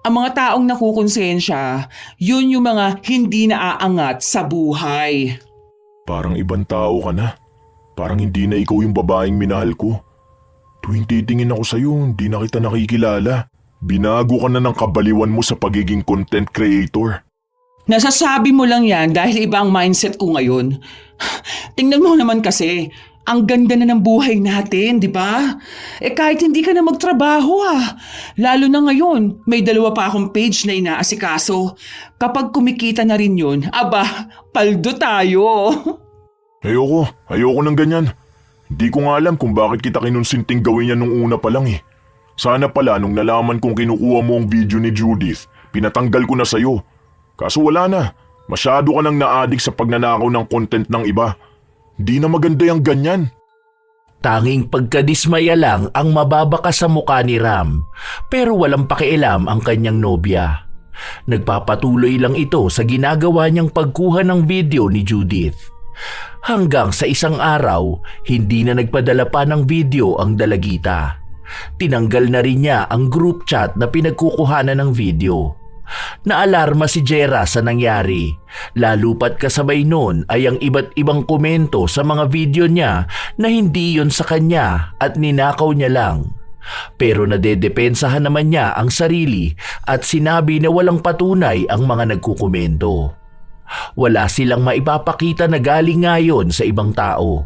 Ang mga taong nakukonsensya, yun yung mga hindi naaangat sa buhay. Parang ibang tao ka na. Parang hindi na ikaw yung babaeng minahal ko. Tuwing titingin ako sa'yo, hindi na kita nakikilala. Binago ka na ng kabaliwan mo sa pagiging content creator. Nasasabi mo lang yan dahil iba ang mindset ko ngayon. Tingnan mo naman kasi, ang ganda na ng buhay natin, di ba? Kahit hindi ka na magtrabaho Lalo na ngayon, may 2 pa akong page na inaasikaso. Kapag kumikita na rin yun, aba, paldo tayo. Ayoko ng ganyan. Di ko nga alam kung bakit kita kinonsinting gawin yan nung una pa lang eh. Sana pala nung nalaman kong kinukuha mo ang video ni Judith, pinatanggal ko na sa'yo. Kaso wala na, masyado ka nang na-addict sa pagnanakaw ng content ng iba. Di na maganda yung ganyan. Tanging pagkadismaya lang ang mababaka sa mukha ni Ram, pero walang pakialam ang kanyang nobya. Nagpapatuloy lang ito sa ginagawa niyang pagkuha ng video ni Judith. Hanggang sa isang araw, hindi na nagpadala pa ng video ang dalagita. Tinanggal na rin niya ang group chat na pinagkukuhanan ng video. Naalarma si Jera sa nangyari. Lalo pat kasabay nun ay ang iba't ibang komento sa mga video niya na hindi yon sa kanya at ninakaw niya lang. Pero nadedepensahan naman niya ang sarili at sinabi na walang patunay ang mga nagkukomento. Wala silang maipapakita na galing ngayon sa ibang tao.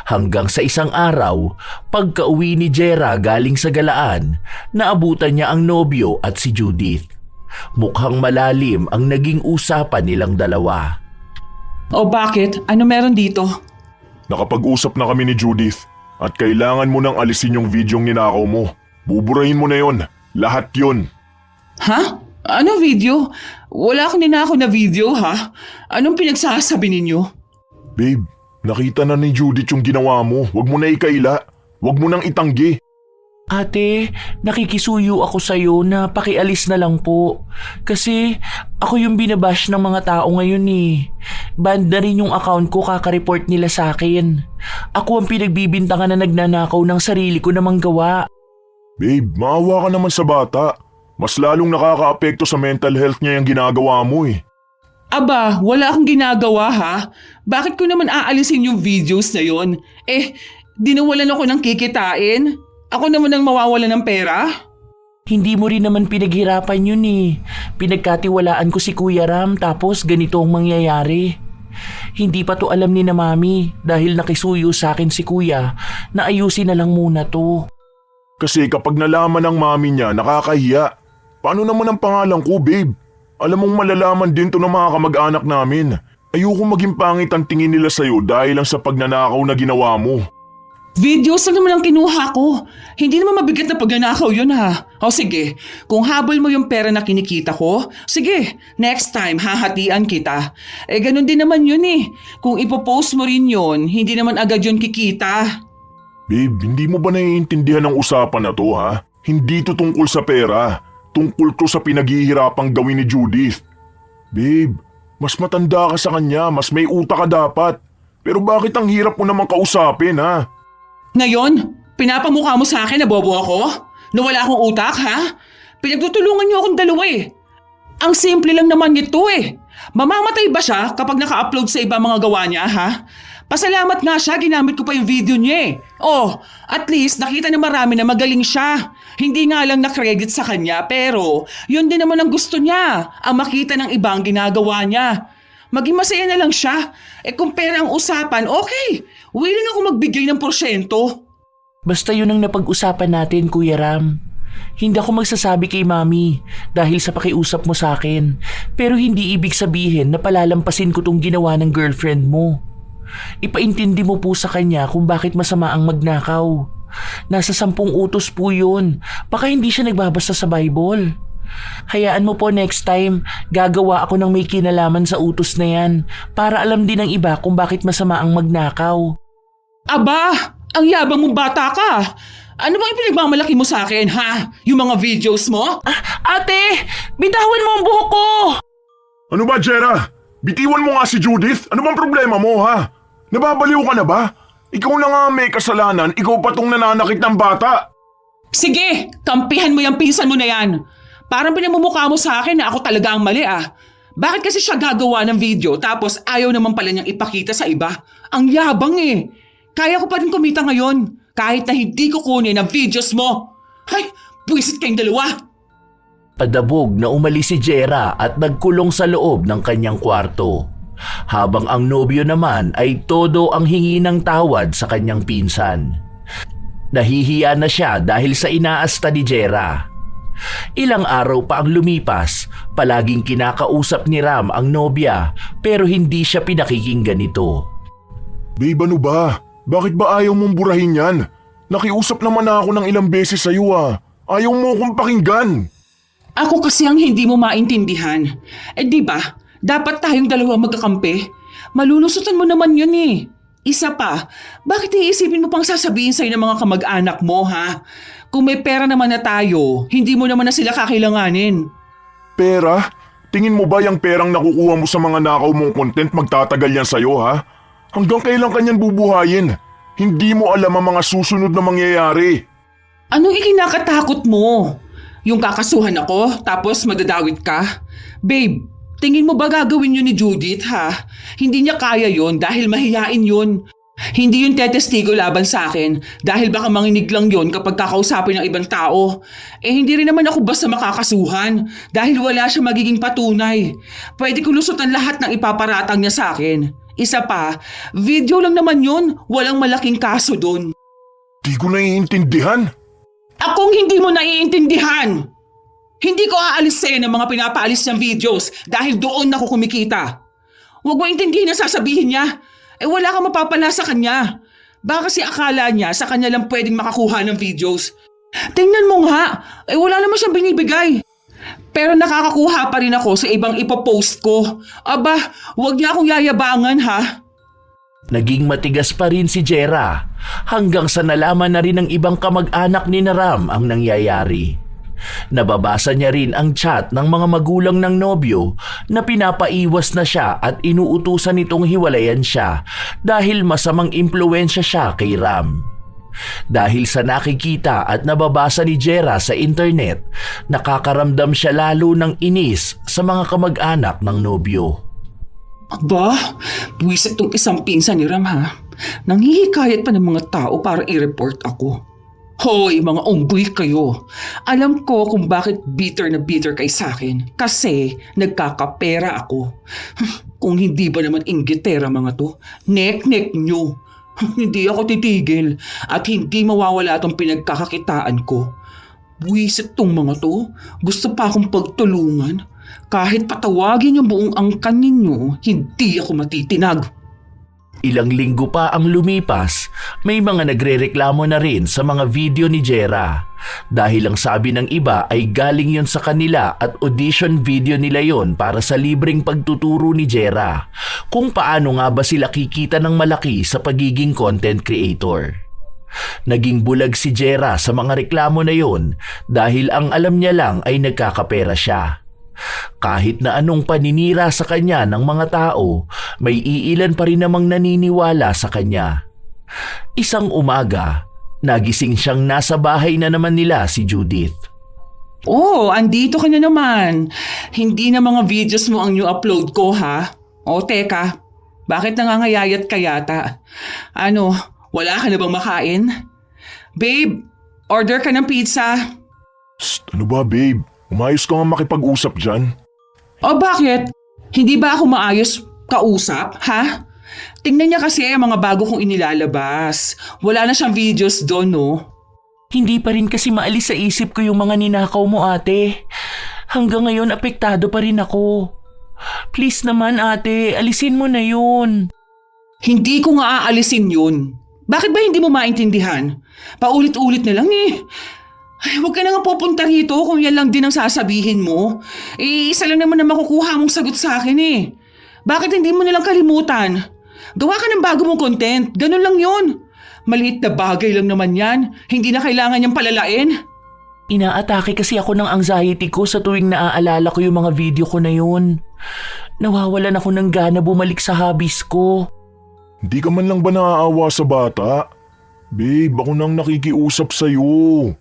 Hanggang sa isang araw, pagka-uwi ni Jera galing sa galaan, naabutan niya ang nobyo at si Judith. Mukhang malalim ang naging usapan nilang dalawa. Bakit? Ano meron dito? Nakapag-usap na kami ni Judith at kailangan mo nang alisin yung videong ninakaw mo. Buburahin mo na yon. Lahat yon. Ha? Ano video? Wala akong ninakaw na video, ha? Anong pinagsasabi ninyo? Babe, nakita na ni Judith yung ginawa mo. Huwag mo na ikaila. Huwag mo nang itanggi. Ate, nakikisuyo ako sa'yo na pakialis na lang po. Kasi ako yung binabash ng mga tao ngayon eh. Banned na rin yung account ko kaka-report nila sa akin. Ako ang pinagbibintangan na nagnanakaw ng sarili ko namang gawa. Babe, maawa ka naman sa bata. Mas lalong nakakaapekto sa mental health niya yung ginagawa mo eh. Aba, wala akong ginagawa ha. Bakit ko naman aalisin yung videos na yon? Dinawalan ako ng kikitain. Ako naman ang mawawalan ng pera? Hindi mo rin naman pinaghirapan yun eh. Pinagkatiwalaan ko si Kuya Ram tapos ganito ang mangyayari. Hindi pa to alam ni na Mami dahil nakisuyo sa akin si Kuya na ayusin na lang muna to. Kasi kapag nalaman ng mami niya, nakakahiya. Paano naman ang pangalan ko, babe? Alam mong malalaman din to ng mga kamag-anak namin. Ayoko maging pangit ang tingin nila sa'yo dahil lang sa pagnanakaw na ginawa mo. Videos na naman ang kinuha ko. Hindi naman mabigat na pagnanakaw yun ha. Sige, kung habol mo yung pera na kinikita ko, sige, next time hahatian kita. Ganun din naman yun eh. Kung ipopost mo rin yun, hindi naman agad yun kikita. Babe, hindi mo ba naiintindihan ang usapan na to ha? Hindi to tungkol sa pera. Tungkol to sa pinaghihirapang gawin ni Judith. Babe, mas matanda ka sa kanya, mas may utak ka dapat. Pero bakit ang hirap mo naman kausapin ha? Ngayon, pinapamukha mo sa akin na bobo ako? Na wala akong utak, ha? Pinagtutulungan niyo akong dalawa eh. Ang simple lang naman nito eh. Mamamatay ba siya kapag naka-upload sa iba mga gawa niya, ha? Pasalamat nga siya, ginamit ko pa yung video niya eh. Oh, at least nakita na marami na magaling siya. Hindi nga lang na-credit sa kanya, pero yun din naman ang gusto niya, ang makita ng ibang ginagawa niya. Maging masaya na lang siya. Eh kung pera ang usapan, okay. Willing ako magbigay ng porsyento. Basta yun ang napag-usapan natin, Kuya Ram. Hindi ako magsasabi kay Mami dahil sa pakiusap mo sa akin. Pero hindi ibig sabihin na palalampasin ko tong ginawa ng girlfriend mo. Ipaintindi mo po sa kanya kung bakit masama ang magnakaw. Nasa 10 utos po yun. Baka hindi siya nagbabasa sa Bible. Hayaan mo po next time, gagawa ako ng may kinalaman sa utos na yan para alam din ng iba kung bakit masama ang magnakaw. Aba, ang yabang mong bata ka. Ano bang ipinagmamalaki mo sa akin, ha? Yung mga videos mo? Ate, bitawan mo ang buhok ko! Ano ba, Jera? Bitiwan mo nga si Judith. Ano bang problema mo ha? Nababaliw ka na ba? Ikaw na nga may kasalanan, ikaw pa tong nananakit ng bata. Sige, kampihan mo yung pinsan mo na yan. Parang pinamumukha mo sa akin na ako talaga ang mali ah. Bakit kasi siya gagawa ng video tapos ayaw naman pala niyang ipakita sa iba? Ang yabang eh. Kaya ko pa rin kumita ngayon kahit na hindi ko kunin ang videos mo. Ay, buwisit kayong dalawa. Padabog na umalis si Jera at nagkulong sa loob ng kanyang kwarto. Habang ang nobyo naman ay todo ang hingi ng tawad sa kanyang pinsan. Nahihiya na siya dahil sa inaasta ni Jera. Ilang araw pa ang lumipas, palaging kinakausap ni Ram ang nobya pero hindi siya pinakikinggan nito. Babe, ano ba? Bakit ba ayaw mong burahin yan? Nakiusap naman ako ng ilang beses sa'yo ah. Ayaw mo akong pakinggan. Ako kasi ang hindi mo maintindihan. Eh di ba, dapat tayong dalawa magkakampi. Malulusutan mo naman yun eh. Isa pa, bakit iisipin mo pang sasabihin sa'yo ng mga kamag-anak mo ha? Kung may pera naman na tayo, hindi mo naman na sila kakailanganin. Pera? Tingin mo ba yung perang nakukuha mo sa mga nakaw mong content magtatagal yan sa'yo ha? Hanggang kailan kanyan bubuhayin? Hindi mo alam ang mga susunod na mangyayari. Anong ikinakatakot mo? Yung kakasuhan ako, tapos madadawit ka? Babe, tingin mo ba gagawin yun ni Judith ha? Hindi niya kaya yun dahil mahihain yun. Hindi yun tetestigo laban sa akin dahil baka manginig lang yun kapag kakausapin ng ibang tao. Eh hindi rin naman ako basta makakasuhan dahil wala siya magiging patunay. Pwede ko lusutan lahat ng ipaparatang niya sa akin. Isa pa, video lang naman yun, walang malaking kaso dun. Di ko naiintindihan. Akong hindi mo naiintindihan. Hindi ko aalis sa'yo ng mga pinapaalis niyang videos dahil doon ako kumikita. Huwag mo intindihin ang sasabihin niya. Eh wala kang mapapala sa kanya. Baka kasi akala niya sa kanya lang pwedeng makakuha ng videos. Tingnan mo nga, eh wala naman siyang binibigay. Pero nakakakuha pa rin ako sa ibang ipopost ko. Aba, huwag niya akong yayabangan ha. Naging matigas pa rin si Jera hanggang sa nalaman na rin ng ibang kamag-anak ni Ram ang nangyayari. Nababasa niya rin ang chat ng mga magulang ng nobyo na pinapaiwas na siya at inuutusan nitong hiwalayan siya dahil masamang impluwensya siya kay Ram. Dahil sa nakikita at nababasa ni Jera sa internet, nakakaramdam siya lalo ng inis sa mga kamag-anak ng nobyo. Aba, buwisit tong isang pinsan ni Ram ha. Nanghihikayat pa ng mga tao para i-report ako. Hoy, mga unggoy kayo. Alam ko kung bakit bitter na bitter kay sa akin. Kasi nagkakapera ako. Kung hindi ba naman inggitera mga to, nek-nek nyo. Hindi ako titigil at hindi mawawala itong pinagkakakitaan ko. Buwisit tong mga to. Gusto pa akong pagtulungan. Kahit patawagin yung buong angkan ninyo, hindi ako matitinag. Ilang linggo pa ang lumipas, may mga nagrereklamo na rin sa mga video ni Jera. Dahil ang sabi ng iba ay galing yon sa kanila at audition video nila yon para sa libreng pagtuturo ni Jera kung paano nga ba sila kikita ng malaki sa pagiging content creator. Naging bulag si Jera sa mga reklamo na yon dahil ang alam niya lang ay nagkakapera siya. Kahit na anong paninira sa kanya ng mga tao, may iilan pa rin namang naniniwala sa kanya. Isang umaga, nagising siyang nasa bahay na naman nila si Judith. Oh, andito ka na naman. Hindi na mga videos mo ang new upload ko, ha? O teka, bakit nangangayayat ka yata? Ano, wala ka na bang makain? Babe, order ka ng pizza. Psst, ano ba babe? Umayos ka nga makipag-usap dyan. O bakit? Hindi ba ako maayos kausap, ha? Tingnan niya kasi ang mga bago kong inilalabas. Wala na siyang videos doon, no? Hindi pa rin kasi maalis sa isip ko yung mga ninakaw mo, ate. Hanggang ngayon apektado pa rin ako. Please naman, ate, alisin mo na yun. Hindi ko nga aalisin yun. Bakit ba hindi mo maintindihan? Paulit-ulit na lang eh. Ay, huwag ka na nga pupunta rito kung yan lang din ang sasabihin mo. Eh, isa lang naman na makukuha mong sagot sa akin eh. Bakit hindi mo nalang kalimutan? Gawa ka ng bago mong content. Ganun lang yun. Maliit na bagay lang naman yan. Hindi na kailangan niyang palalain. Inaatake kasi ako ng anxiety ko sa tuwing naaalala ko yung mga video ko na yun. Nawawalan ako ng gana bumalik sa hobbies ko. Hindi ka man lang ba naaawa sa bata? Babe, ako nang nakikiusap sa'yo.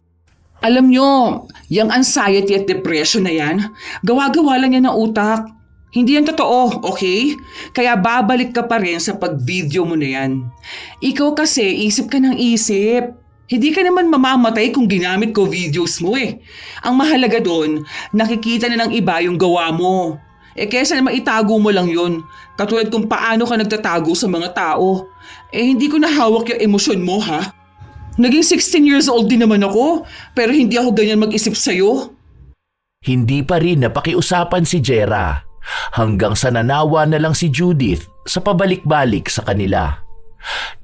Alam nyo, yung anxiety at depression na yan, gawa-gawa lang yan ng utak. Hindi yan totoo, okay? Kaya babalik ka pa rin sa pag-video mo na yan. Ikaw kasi, isip ka ng isip. Hindi ka naman mamamatay kung ginamit ko videos mo eh. Ang mahalaga doon, nakikita na ng iba yung gawa mo. Eh kesa naman itago mo lang yun. Katulad kung paano ka nagtatago sa mga tao. Eh hindi ko nahawak yung emosyon mo ha. Naging 16 years old din naman ako, pero hindi ako ganyan mag-isip sa'yo. Hindi pa rin napakiusapan si Jera hanggang sa nanawa na lang si Judith sa pabalik-balik sa kanila.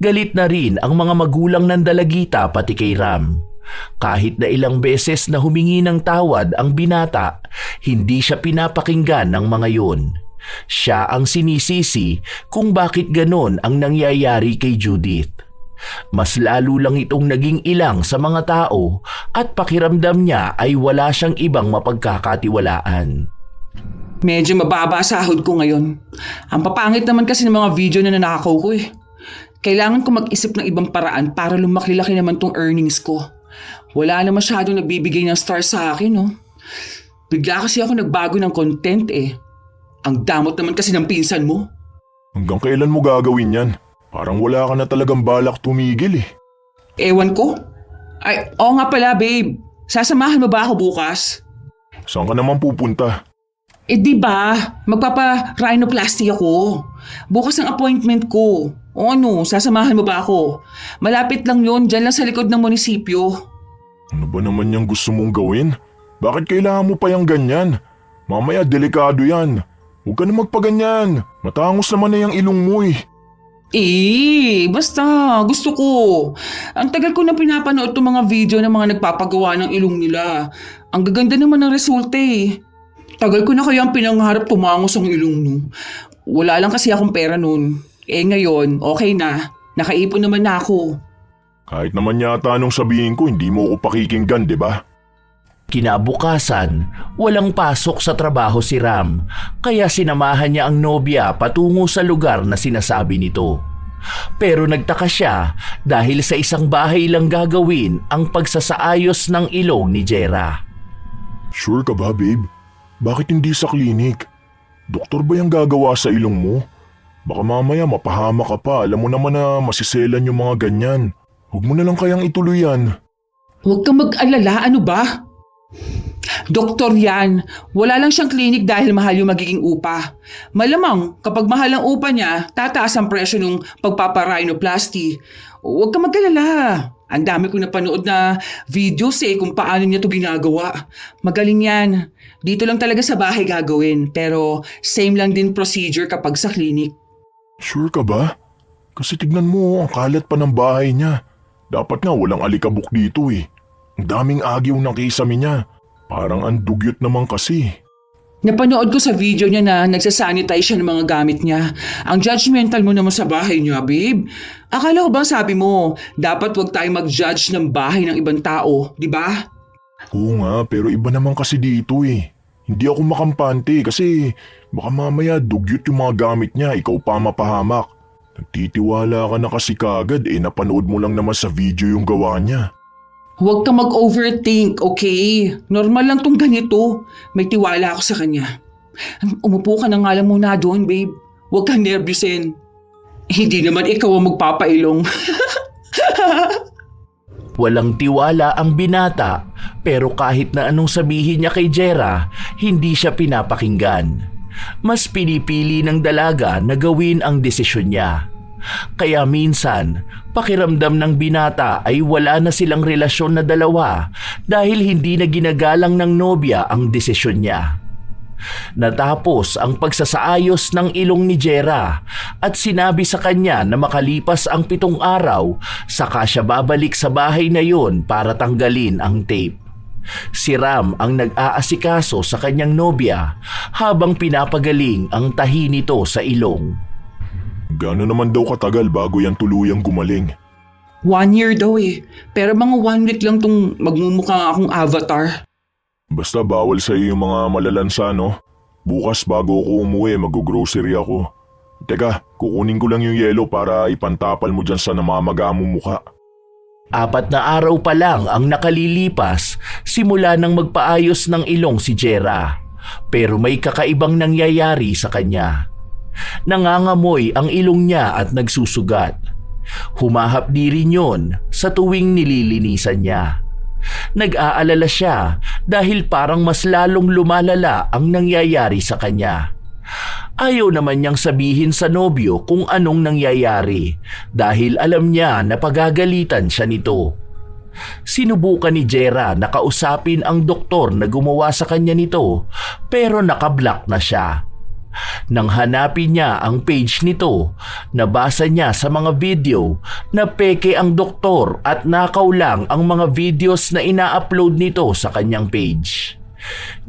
Galit na rin ang mga magulang ng dalagita pati kay Ram. Kahit na ilang beses na humingi ng tawad ang binata, hindi siya pinapakinggan ng mga yun. Siya ang sinisisi kung bakit ganon ang nangyayari kay Judith. Mas lalo lang itong naging ilang sa mga tao at pakiramdam niya ay wala siyang ibang mapagkakatiwalaan. Medyo mababa sahod ko ngayon. Ang papangit naman kasi ng mga video na nanakaw ko eh. Kailangan ko mag-isip ng ibang paraan para lumaki-laki naman tong earnings ko. Wala na masyadong nagbibigay ng star sa akin, no? Bigla kasi ako nagbago ng content eh. Ang damot naman kasi ng pinsan mo. Hanggang kailan mo gagawin yan? Parang wala ka na talagang balak tumigil eh. Ewan ko. Ay, oo nga pala babe. Sasamahan mo ba ako bukas? Saan ka naman pupunta? Eh di ba, magpapa-rhinoplasty ako. Bukas ang appointment ko. O ano, sasamahan mo ba ako? Malapit lang yun, dyan lang sa likod ng munisipyo. Ano ba naman yung gusto mong gawin? Bakit kailangan mo pa yung ganyan? Mamaya delikado yan. Huwag ka na magpaganyan. Matangos naman na yung ilong mo eh. Basta, gusto ko. Ang tagal ko na pinapanood itong mga video ng mga nagpapagawa ng ilong nila. Ang gaganda naman ng resulta eh. Tagal ko na kayang pinangarap tumangos ang ilong no. Wala lang kasi akong pera nun. Eh ngayon, okay na. Nakaipon naman na ako. Kahit naman yata anong sabihin ko, hindi mo ako pakikinggan, di ba? Kinabukasan, walang pasok sa trabaho si Ram, kaya sinamahan niya ang nobya patungo sa lugar na sinasabi nito. Pero nagtaka siya dahil sa isang bahay lang gagawin ang pagsasaayos ng ilong ni Jera. Sure ka ba, babe? Bakit hindi sa klinik? Doktor ba yung gagawa sa ilong mo? Baka mamaya mapahama ka pa. Alam mo naman na masiselan yung mga ganyan. Huwag mo na lang kayang ituloy yan. Huwag kang mag-alala, ano ba? Doktor yan. Wala lang siyang klinik dahil mahal yung magiging upa. Malamang kapag mahal ang upa niya, tataas ang presyo ng pagpaparhinoplasty. Huwag kang mag-alala. Ang dami ko napanood na videos kung paano niya ito ginagawa. Magaling yan. Dito lang talaga sa bahay gagawin, pero same lang din procedure kapag sa klinik. Sure ka ba? Kasi tignan mo, ang kalat pa ng bahay niya. Dapat nga walang alikabok dito eh. Ang daming agyo ng kisame niya. Parang ang dugyot naman kasi. Napanood ko sa video niya na nagsasanitize siya ng mga gamit niya. Ang judgmental mo naman sa bahay niya, babe. Akala ko bang sabi mo, dapat wag tayong mag-judge ng bahay ng ibang tao, di ba? Oo nga, pero iba naman kasi dito eh. Hindi ako makampante kasi baka mamaya dugyot yung mga gamit niya, ikaw pa mapahamak. Nagtitiwala ka na kasi kagad napanood mo lang naman sa video yung gawa niya. Huwag ka mag-overthink, okay? Normal lang tong ganito. May tiwala ako sa kanya. Umupo ka na nga lang muna doon, babe. Huwag kang nervyusin. Hindi naman ikaw ang magpapailong. Walang tiwala ang binata pero kahit na anong sabihin niya kay Jera, hindi siya pinapakinggan. Mas pinipili ng dalaga na gawin ang desisyon niya. Kaya minsan, pakiramdam ng binata ay wala na silang relasyon na dalawa dahil hindi na ginagalang ng nobya ang desisyon niya. Natapos ang pagsasaayos ng ilong ni Jera at sinabi sa kanya na makalipas ang 7 araw, saka siya babalik sa bahay na yon para tanggalin ang tape. Si Ram ang nag-aasikaso sa kanyang nobya habang pinapagaling ang tahi nito sa ilong. Gaano naman daw katagal bago yan tuluyang gumaling? 1 year daw eh. Pero mga 1 week lang tong magmumukha akong avatar. Basta bawal sa iyo yung mga malalansa, no? Bukas bago ako umuwi, mag-grocery ako. Teka, kukunin ko lang yung yelo para ipantapal mo dyan sa namamaga mong mukha. 4 na araw pa lang ang nakalilipas simula nang magpaayos ng ilong si Jera. Pero may kakaibang nangyayari sa kanya. Nangangamoy ang ilong niya at nagsusugat. Humahapdi rin yon sa tuwing nililinisan niya. Nag-aalala siya dahil parang mas lalong lumalala ang nangyayari sa kanya. Ayaw naman niyang sabihin sa nobyo kung anong nangyayari dahil alam niya na pagagalitan siya nito. Sinubukan ni Jera na kausapin ang doktor na gumawa sa kanya nito pero nakablock na siya. Nang hanapin niya ang page nito, nabasa niya sa mga video na peke ang doktor at nakaw lang ang mga videos na ina-upload nito sa kanyang page.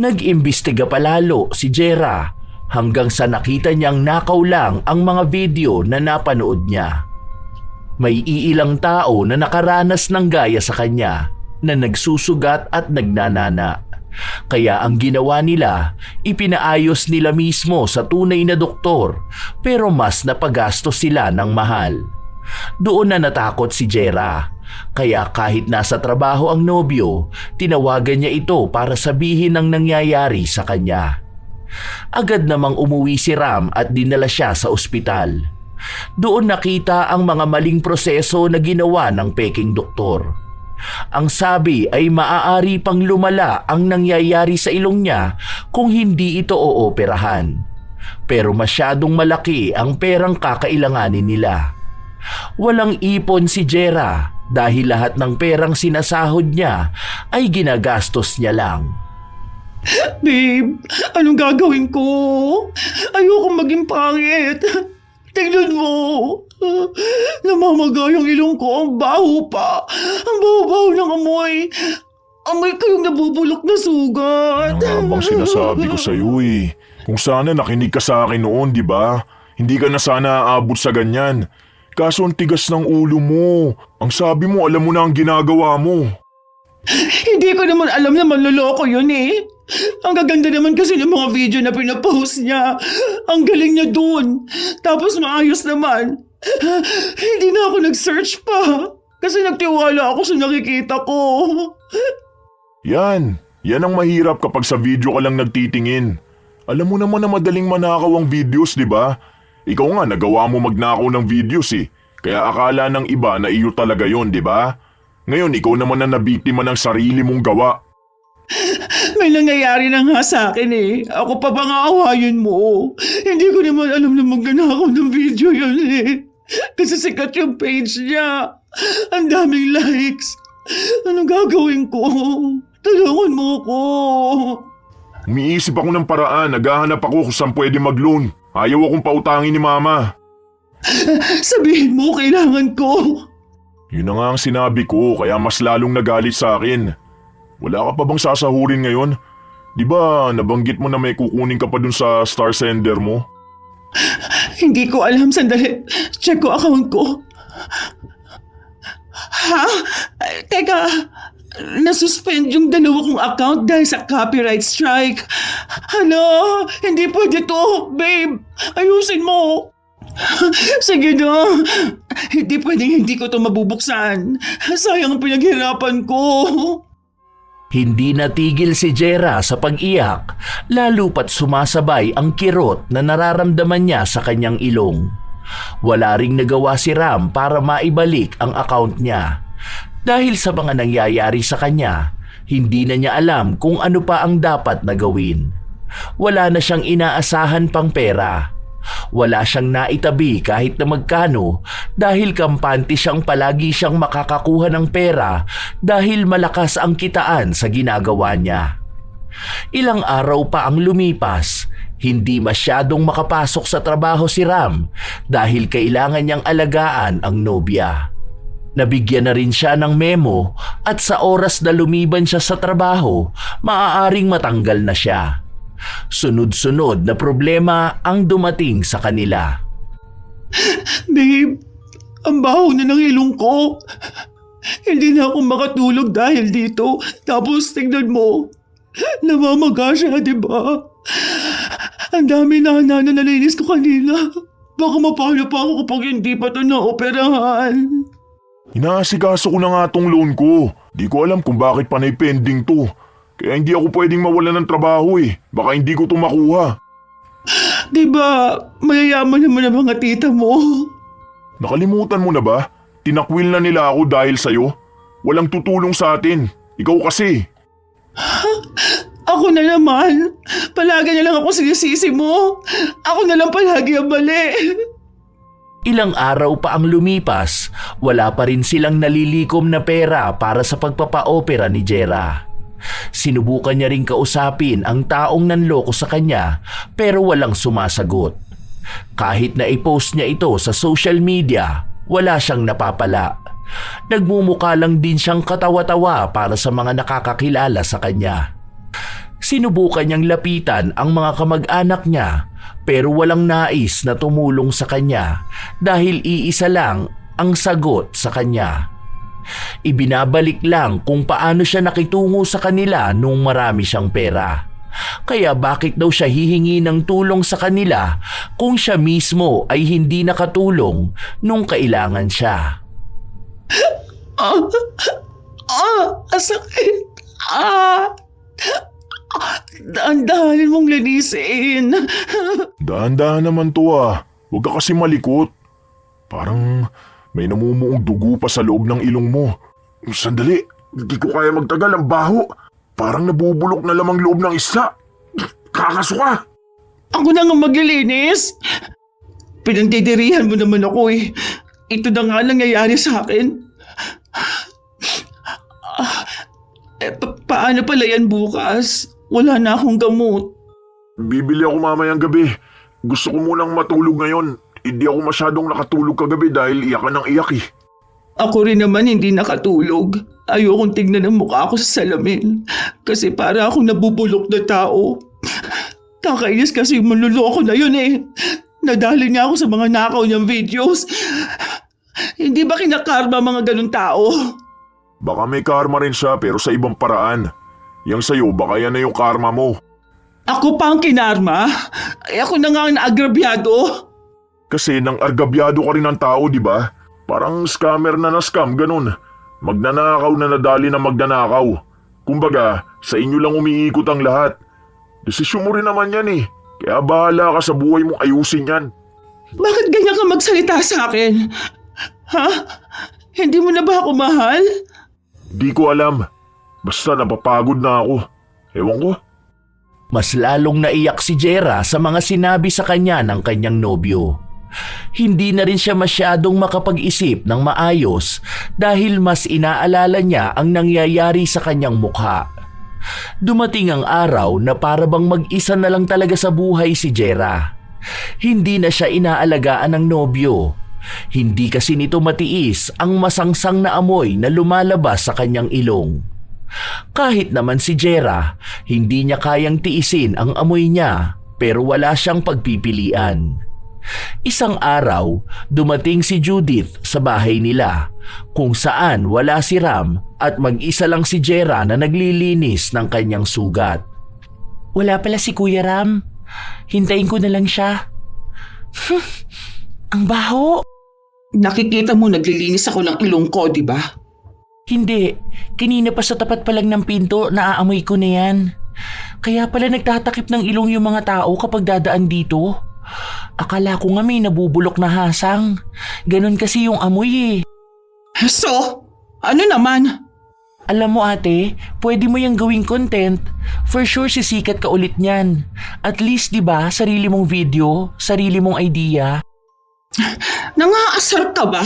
Nag-imbestiga palalo si Jera hanggang sa nakita niyang nakaw lang ang mga video na napanood niya. May iilang tao na nakaranas ng gaya sa kanya na nagsusugat at nagnanana. Kaya ang ginawa nila, ipinaayos nila mismo sa tunay na doktor pero mas napagastos sila ng mahal. Doon na natakot si Jera. Kaya kahit nasa trabaho ang nobyo, tinawagan niya ito para sabihin ang nangyayari sa kanya. Agad namang umuwi si Ram at dinala siya sa ospital. Doon nakita ang mga maling proseso na ginawa ng peking doktor. Ang sabi ay maaari pang lumala ang nangyayari sa ilong niya kung hindi ito ooperahan. Pero masyadong malaki ang perang kakailanganin nila. Walang ipon si Jera dahil lahat ng perang sinasahod niya ay ginagastos niya lang. Babe, anong gagawin ko? Ayokong maging pangit. Tingnan mo. Namamaga yung ilong ko. Ang baho pa. Ang baho-baho ng amoy. Amoy ko yung nabubulok na sugat. Ano nga bang sinasabi ko sa'yo eh? Kung sana nakinig ka sa akin noon, di ba? Hindi ka na sana aabot sa ganyan. Kaso ang tigas ng ulo mo. Ang sabi mo, alam mo na ang ginagawa mo. Hindi ko naman alam na manloloko yun eh. Ang gaganda naman kasi ng mga video na pinapost niya. Ang galing niya dun. Tapos maayos naman. Hindi na ako nag-search pa. Kasi nagtiwala ako sa nakikita ko. Yan ang mahirap kapag sa video ka lang nagtitingin. Alam mo naman na madaling manakaw ang videos, di ba? Ikaw nga nagawa mo magnakaw ng videos eh. Kaya akala ng iba na iyo talaga yon, di ba? Ngayon ikaw naman na nabiktima ng sarili mong gawa. May nangyayari na nga sa akin eh. Ako pa bang aawayin mo? Hindi ko naman alam na magnanakaw ng video yun eh. Kasi sikat yung page niya. Ang daming likes. Anong gagawin ko? Tulungan mo ko. Umiisip ako ng paraan, naghahanap ako kung saan pwede mag-loan. Ayaw akong pautangin ni Mama. Sabihin mo, kailangan ko. Yun na nga ang sinabi ko, kaya mas lalong nagalit sa akin. Wala ka pa bang sasahurin ngayon? Di ba nabanggit mo na may kukunin ka pa dun sa star sender mo? Hindi ko alam, sandali. Check ko account ko. Ha? Teka, nasuspend yung dalawa kong account dahil sa copyright strike. Ano? Hindi pwede to, babe. Ayusin mo. Sige na. Hindi pwedeng hindi ko to mabubuksan. Sayang ang pinaghirapan ko. Hindi natigil si Jera sa pag-iyak, lalo pat sumasabay ang kirot na nararamdaman niya sa kanyang ilong. Wala ring nagawa si Ram para maibalik ang account niya. Dahil sa mga nangyayari sa kanya, hindi na niya alam kung ano pa ang dapat na gawin. Wala na siyang inaasahan pang pera. Wala siyang naitabi kahit na magkano dahil kampante siyang palagi siyang makakakuha ng pera dahil malakas ang kitaan sa ginagawa niya. Ilang araw pa ang lumipas, hindi masyadong makapasok sa trabaho si Ram dahil kailangan niyang alagaan ang nobya. Nabigyan na rin siya ng memo at sa oras na lumiban siya sa trabaho, maaaring matanggal na siya. Sunod-sunod na problema ang dumating sa kanila. Babe, ang baho na ng ilong ko. Hindi na ako makatulog dahil dito. Tapos tingnan mo, namamaga siya, di ba? Ang dami na nalinis ko kanina. Baka mapalo pa ako kapag hindi pa ito naoperahan. Inaasikaso ko na nga tong loan ko. Di ko alam kung bakit panay pending to. Kaya hindi ako pwedeng mawala ng trabaho eh. Baka hindi ko ito makuha. Diba, mayayaman naman ang mga tita mo. Nakalimutan mo na ba? Tinakwil na nila ako dahil sa'yo. Walang tutulong sa atin. Ikaw kasi. Ako na naman. Palagi na lang ako sinisisi mo. Ako na lang palagi ang mali. Ilang araw pa ang lumipas, wala pa rin silang nalilikom na pera para sa pagpapa-opera ni Jera. Sinubukan niya ring kausapin ang taong nanloko sa kanya pero walang sumasagot. Kahit na i-post niya ito sa social media, wala siyang napapala. Nagmumukha lang din siyang katawa-tawa para sa mga nakakakilala sa kanya. Sinubukan niyang lapitan ang mga kamag-anak niya pero walang nais na tumulong sa kanya dahil iisa lang ang sagot sa kanya. Ibinabalik lang kung paano siya nakitungo sa kanila nung marami siyang pera. Kaya bakit daw siya hihingi ng tulong sa kanila kung siya mismo ay hindi nakatulong nung kailangan siya? Sakit. Dahan-dahanin mong linisin. Dahan-dahan naman to ah. Huwag ka kasi malikot. Parang may namumuong dugo pa sa loob ng ilong mo. Sandali, hindi ko kaya magtagal, ang baho. Parang nabubulok na lamang loob ng isla. Kakasuka! Ako na nga maglilinis. Pinagdidirihan mo naman ako eh. Ito na nga nangyayari sa akin. Paano pala yan bukas? Wala na akong gamot. Bibili ako mamayang gabi. Gusto ko munang matulog ngayon. Hindi ako masyadong nakatulog kagabi dahil iyak ng iyak eh. Ako rin naman hindi nakatulog. Ayokong tignan ang mukha ko sa salamin. Kasi para akong nabubulok na tao. Kakainis kasi yung manluloko na yun eh. Nadali nga ako sa mga nakaw niyang videos. Hindi ba kinakarma mga ganun tao? Baka may karma rin siya pero sa ibang paraan. Yang sa'yo, baka yan na yung karma mo. Ako pa ang kinarma? Ay ako na nga ang naagrabyado. Kasi nang argabyado ka rin ng tao, di ba? Parang scammer na na-scam, ganun. Magnanakaw na nadali na magnanakaw. Kumbaga, sa inyo lang umiikot ang lahat. Desisyon mo rin naman yan eh. Kaya bahala ka sa buhay mong ayusin yan. Bakit ganyan ka magsalita sa akin? Ha? Hindi mo na ba ako mahal? Di ko alam. Basta napapagod na ako. Ewan ko. Mas lalong naiyak si Jera sa mga sinabi sa kanya ng kanyang nobyo. Hindi na rin siya masyadong makapag-isip ng maayos dahil mas inaalala niya ang nangyayari sa kanyang mukha. Dumating ang araw na para bang mag-isa na lang talaga sa buhay si Jera. Hindi na siya inaalagaan ng nobyo. Hindi kasi nito matiis ang masangsang na amoy na lumalabas sa kanyang ilong. Kahit naman si Jera, hindi niya kayang tiisin ang amoy niya pero wala siyang pagpipilian. Isang araw, dumating si Judith sa bahay nila kung saan wala si Ram at mag-isa lang si Jera na naglilinis ng kanyang sugat. Wala pala si Kuya Ram. Hintayin ko na lang siya. Ang baho. Nakikita mo naglilinis ako ng ilong ko, di ba? Hindi. Kanina pa sa tapat pa lang ng pinto, naaamoy ko na yan. Kaya pala nagtatakip ng ilong yung mga tao kapag dadaan dito. Akala ko nga may nabubulok na hasang. Ganon kasi yung amoy eh. So, ano naman? Alam mo ate, pwede mo yung gawing content. For sure sisikat ka ulit niyan. At least 'di ba, sarili mong video, sarili mong idea. Nangaasar ka ba?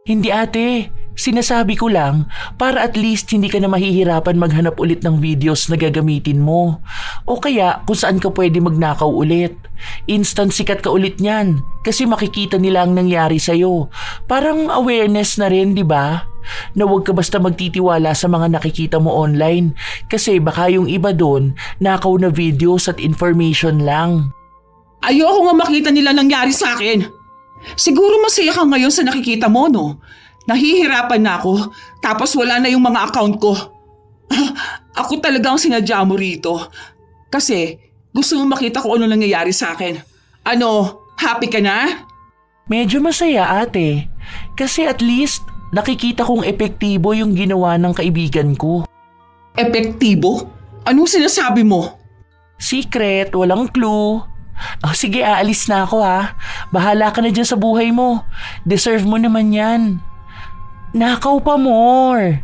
Hindi ate, sinasabi ko lang para at least hindi ka na mahihirapan maghanap ulit ng videos na gagamitin mo. O kaya kung saan ka pwede magnakaw ulit. Instant sikat ka ulit niyan kasi makikita nila ang nangyari sa'yo. Parang awareness na rin, 'di ba? Na huwag ka basta magtitiwala sa mga nakikita mo online kasi baka yung iba doon nakaw na videos at information lang. Ayoko nga makita nila nangyari sa akin. Siguro masaya ka ngayon sa nakikita mo, no? Nahihirapan na ako, tapos wala na yung mga account ko. Ako talaga ang sinadya mo rito. Kasi gusto mo makita kung ano nangyayari sa akin. Ano, happy ka na? Medyo masaya ate kasi at least nakikita kong epektibo yung ginawa ng kaibigan ko. Epektibo? Anong sinasabi mo? Secret, walang clue. Oh, sige, aalis na ako ha. Bahala ka na dyan sa buhay mo. Deserve mo naman yan. Nakaw pa more.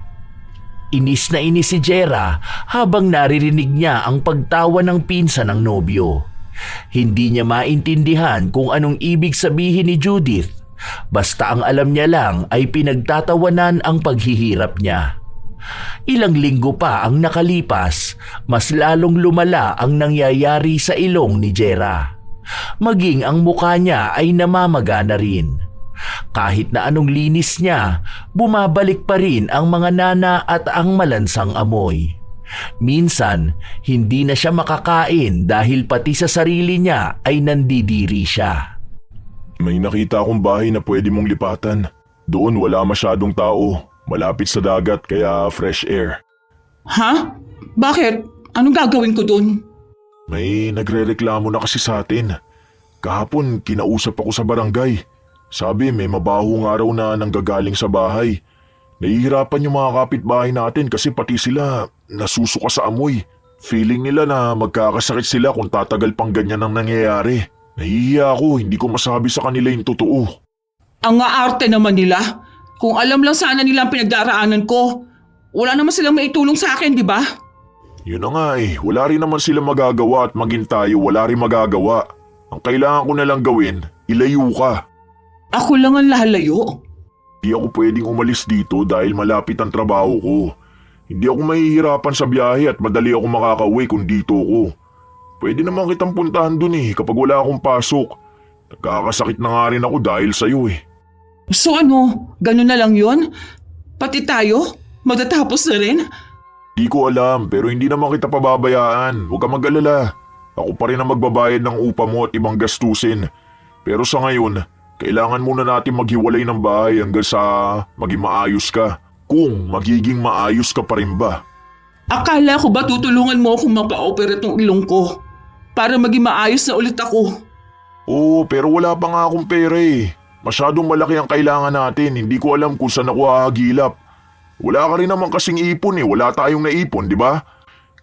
Inis na inis si Jera habang naririnig niya ang pagtawa ng pinsan ng nobyo. Hindi niya maintindihan kung anong ibig sabihin ni Judith. Basta ang alam niya lang ay pinagtatawanan ang paghihirap niya. Ilang linggo pa ang nakalipas, mas lalong lumala ang nangyayari sa ilong ni Jera. Maging ang mukha niya ay namamaga na rin. Kahit na anong linis niya, bumabalik pa rin ang mga nana at ang malansang amoy. Minsan, hindi na siya makakain dahil pati sa sarili niya ay nandidiri siya. May nakita akong bahay na pwede mong lipatan. Doon wala masyadong tao. Malapit sa dagat kaya fresh air. Ha? Bakit? Anong gagawin ko dun? May nagrereklamo na kasi sa atin. Kahapon kinausap ako sa barangay. Sabi may mabaho nga raw na nanggagaling sa bahay. Nahihirapan yung mga kapitbahay natin kasi pati sila nasusuka sa amoy. Feeling nila na magkakasakit sila kung tatagal pang ganyan ang nangyayari. Nahihiya ako, hindi ko masabi sa kanila yung totoo. Ang aarte naman nila. Kung alam lang sana nila ang pinagdaraanan ko, wala naman silang maitulong sa akin, di ba? Yun na nga wala rin naman sila magagawa at maging tayo wala rin magagawa. Ang kailangan ko na lang gawin, ilayo ka. Ako lang ang lalayo. Di ako pwedeng umalis dito dahil malapit ang trabaho ko. Hindi ako mahihirapan sa biyahe at madali ako makakauwi kung dito ako. Pwede naman kitang puntahan dun kapag wala akong pasok. Nagkakasakit na nga rin ako dahil sa'yo So ano, ganun na lang yun? Pati tayo? Matatapos na rin? Di ko alam pero hindi naman kita pababayaan. Huwag ka mag-alala. Ako pa rin ang magbabayad ng upa mo at ibang gastusin. Pero sa ngayon, kailangan muna natin maghiwalay ng bahay hanggang sa maging maayos ka. Kung magiging maayos ka pa rin ba? Akala ko ba tutulungan mo akong mapa-operate ng ilong ko? Para maging maayos na ulit ako. Oo, pero wala pa nga akong pera Masyadong malaki ang kailangan natin. Hindi ko alam kung saan ako hahagilap. Wala ka rin naman kasing ipon Wala tayong naipon, di ba?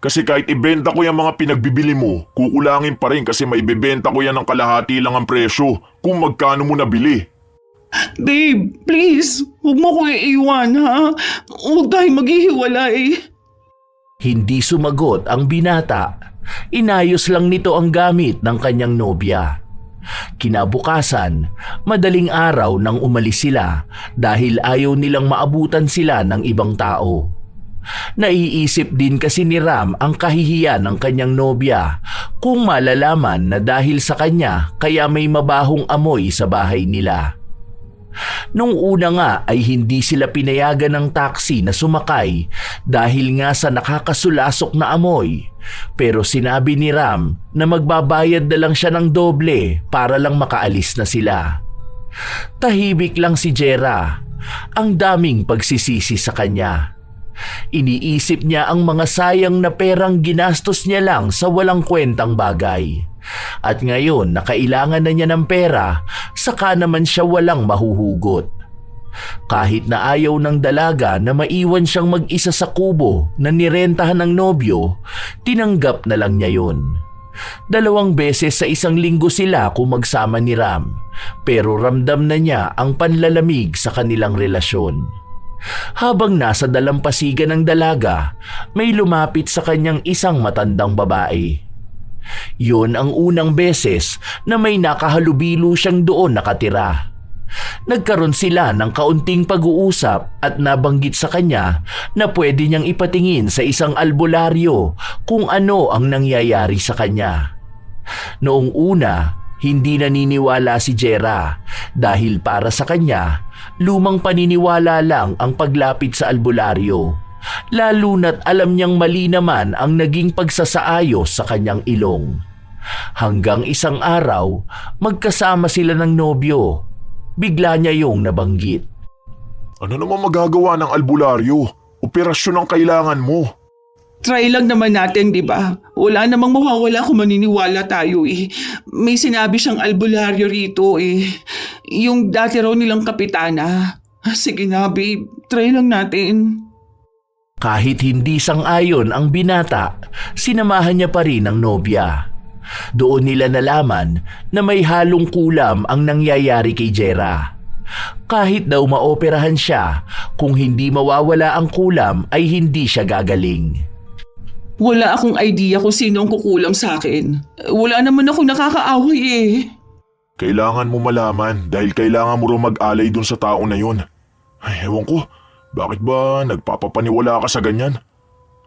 Kasi kahit ibenta ko yung mga pinagbibili mo, kukulangin pa rin kasi may bibenta ko yan ng kalahati lang ang presyo kung magkano mo nabili. Babe, please, huwag mo ko iiwan, ha? Huwag tayo maghihiwalay. Hindi sumagot ang binata. Inayos lang nito ang gamit ng kanyang nobya. Kinabukasan, madaling araw nang umalis sila dahil ayaw nilang maabutan sila ng ibang tao. Naiisip din kasi ni Ram ang kahihiyan ng kanyang nobya kung malalaman na dahil sa kanya kaya may mabahong amoy sa bahay nila. Nung una nga ay hindi sila pinayagan ng taxi na sumakay dahil nga sa nakakasulasok na amoy. Pero sinabi ni Ram na magbabayad na lang siya ng doble para lang makaalis na sila. Tahimik lang si Jera, ang daming pagsisisi sa kanya. Iniisip niya ang mga sayang na perang ginastos niya lang sa walang kwentang bagay. At ngayon na kailangan na niya ng pera, saka naman siya walang mahuhugot. Kahit na ayaw ng dalaga na maiwan siyang mag-isa sa kubo na nirentahan ng nobyo, tinanggap na lang niya yun. 2 beses sa isang linggo sila kumagsama ni Ram, pero ramdam na niya ang panlalamig sa kanilang relasyon. Habang nasa dalampasigan ng dalaga, may lumapit sa kanyang isang matandang babae. Yun ang unang beses na may nakahalubilo siyang doon nakatira. Nagkaroon sila ng kaunting pag-uusap at nabanggit sa kanya na pwede niyang ipatingin sa isang albularyo kung ano ang nangyayari sa kanya. Noong una, hindi naniniwala si Jera dahil para sa kanya, lumang paniniwala lang ang paglapit sa albularyo. Lalo na't alam niyang mali naman ang naging pagsasaayos sa kanyang ilong. Hanggang isang araw, magkasama sila ng nobyo. Bigla niya yung nabanggit. Ano naman magagawa ng albularyo? Operasyon ang kailangan mo. Try lang naman natin, di ba? Wala namang mawawala kung maniniwala tayo eh. May sinabi siyang albularyo rito eh. Yung dati raw nilang kapitana. Sige na babe, try lang natin. Kahit hindi sang-ayon ang binata, sinamahan niya pa rin ang nobya. Doon nila nalaman na may halong kulam ang nangyayari kay Jera. Kahit daw maoperahan siya, kung hindi mawawala ang kulam ay hindi siya gagaling. Wala akong idea kung sino ang kukulam sa akin. Wala naman akong nakakaaway eh. Kailangan mo malaman dahil kailangan mo rin mag-alay dun sa tao na yun. Ay, ewan ko, bakit ba nagpapapaniwala ka sa ganyan?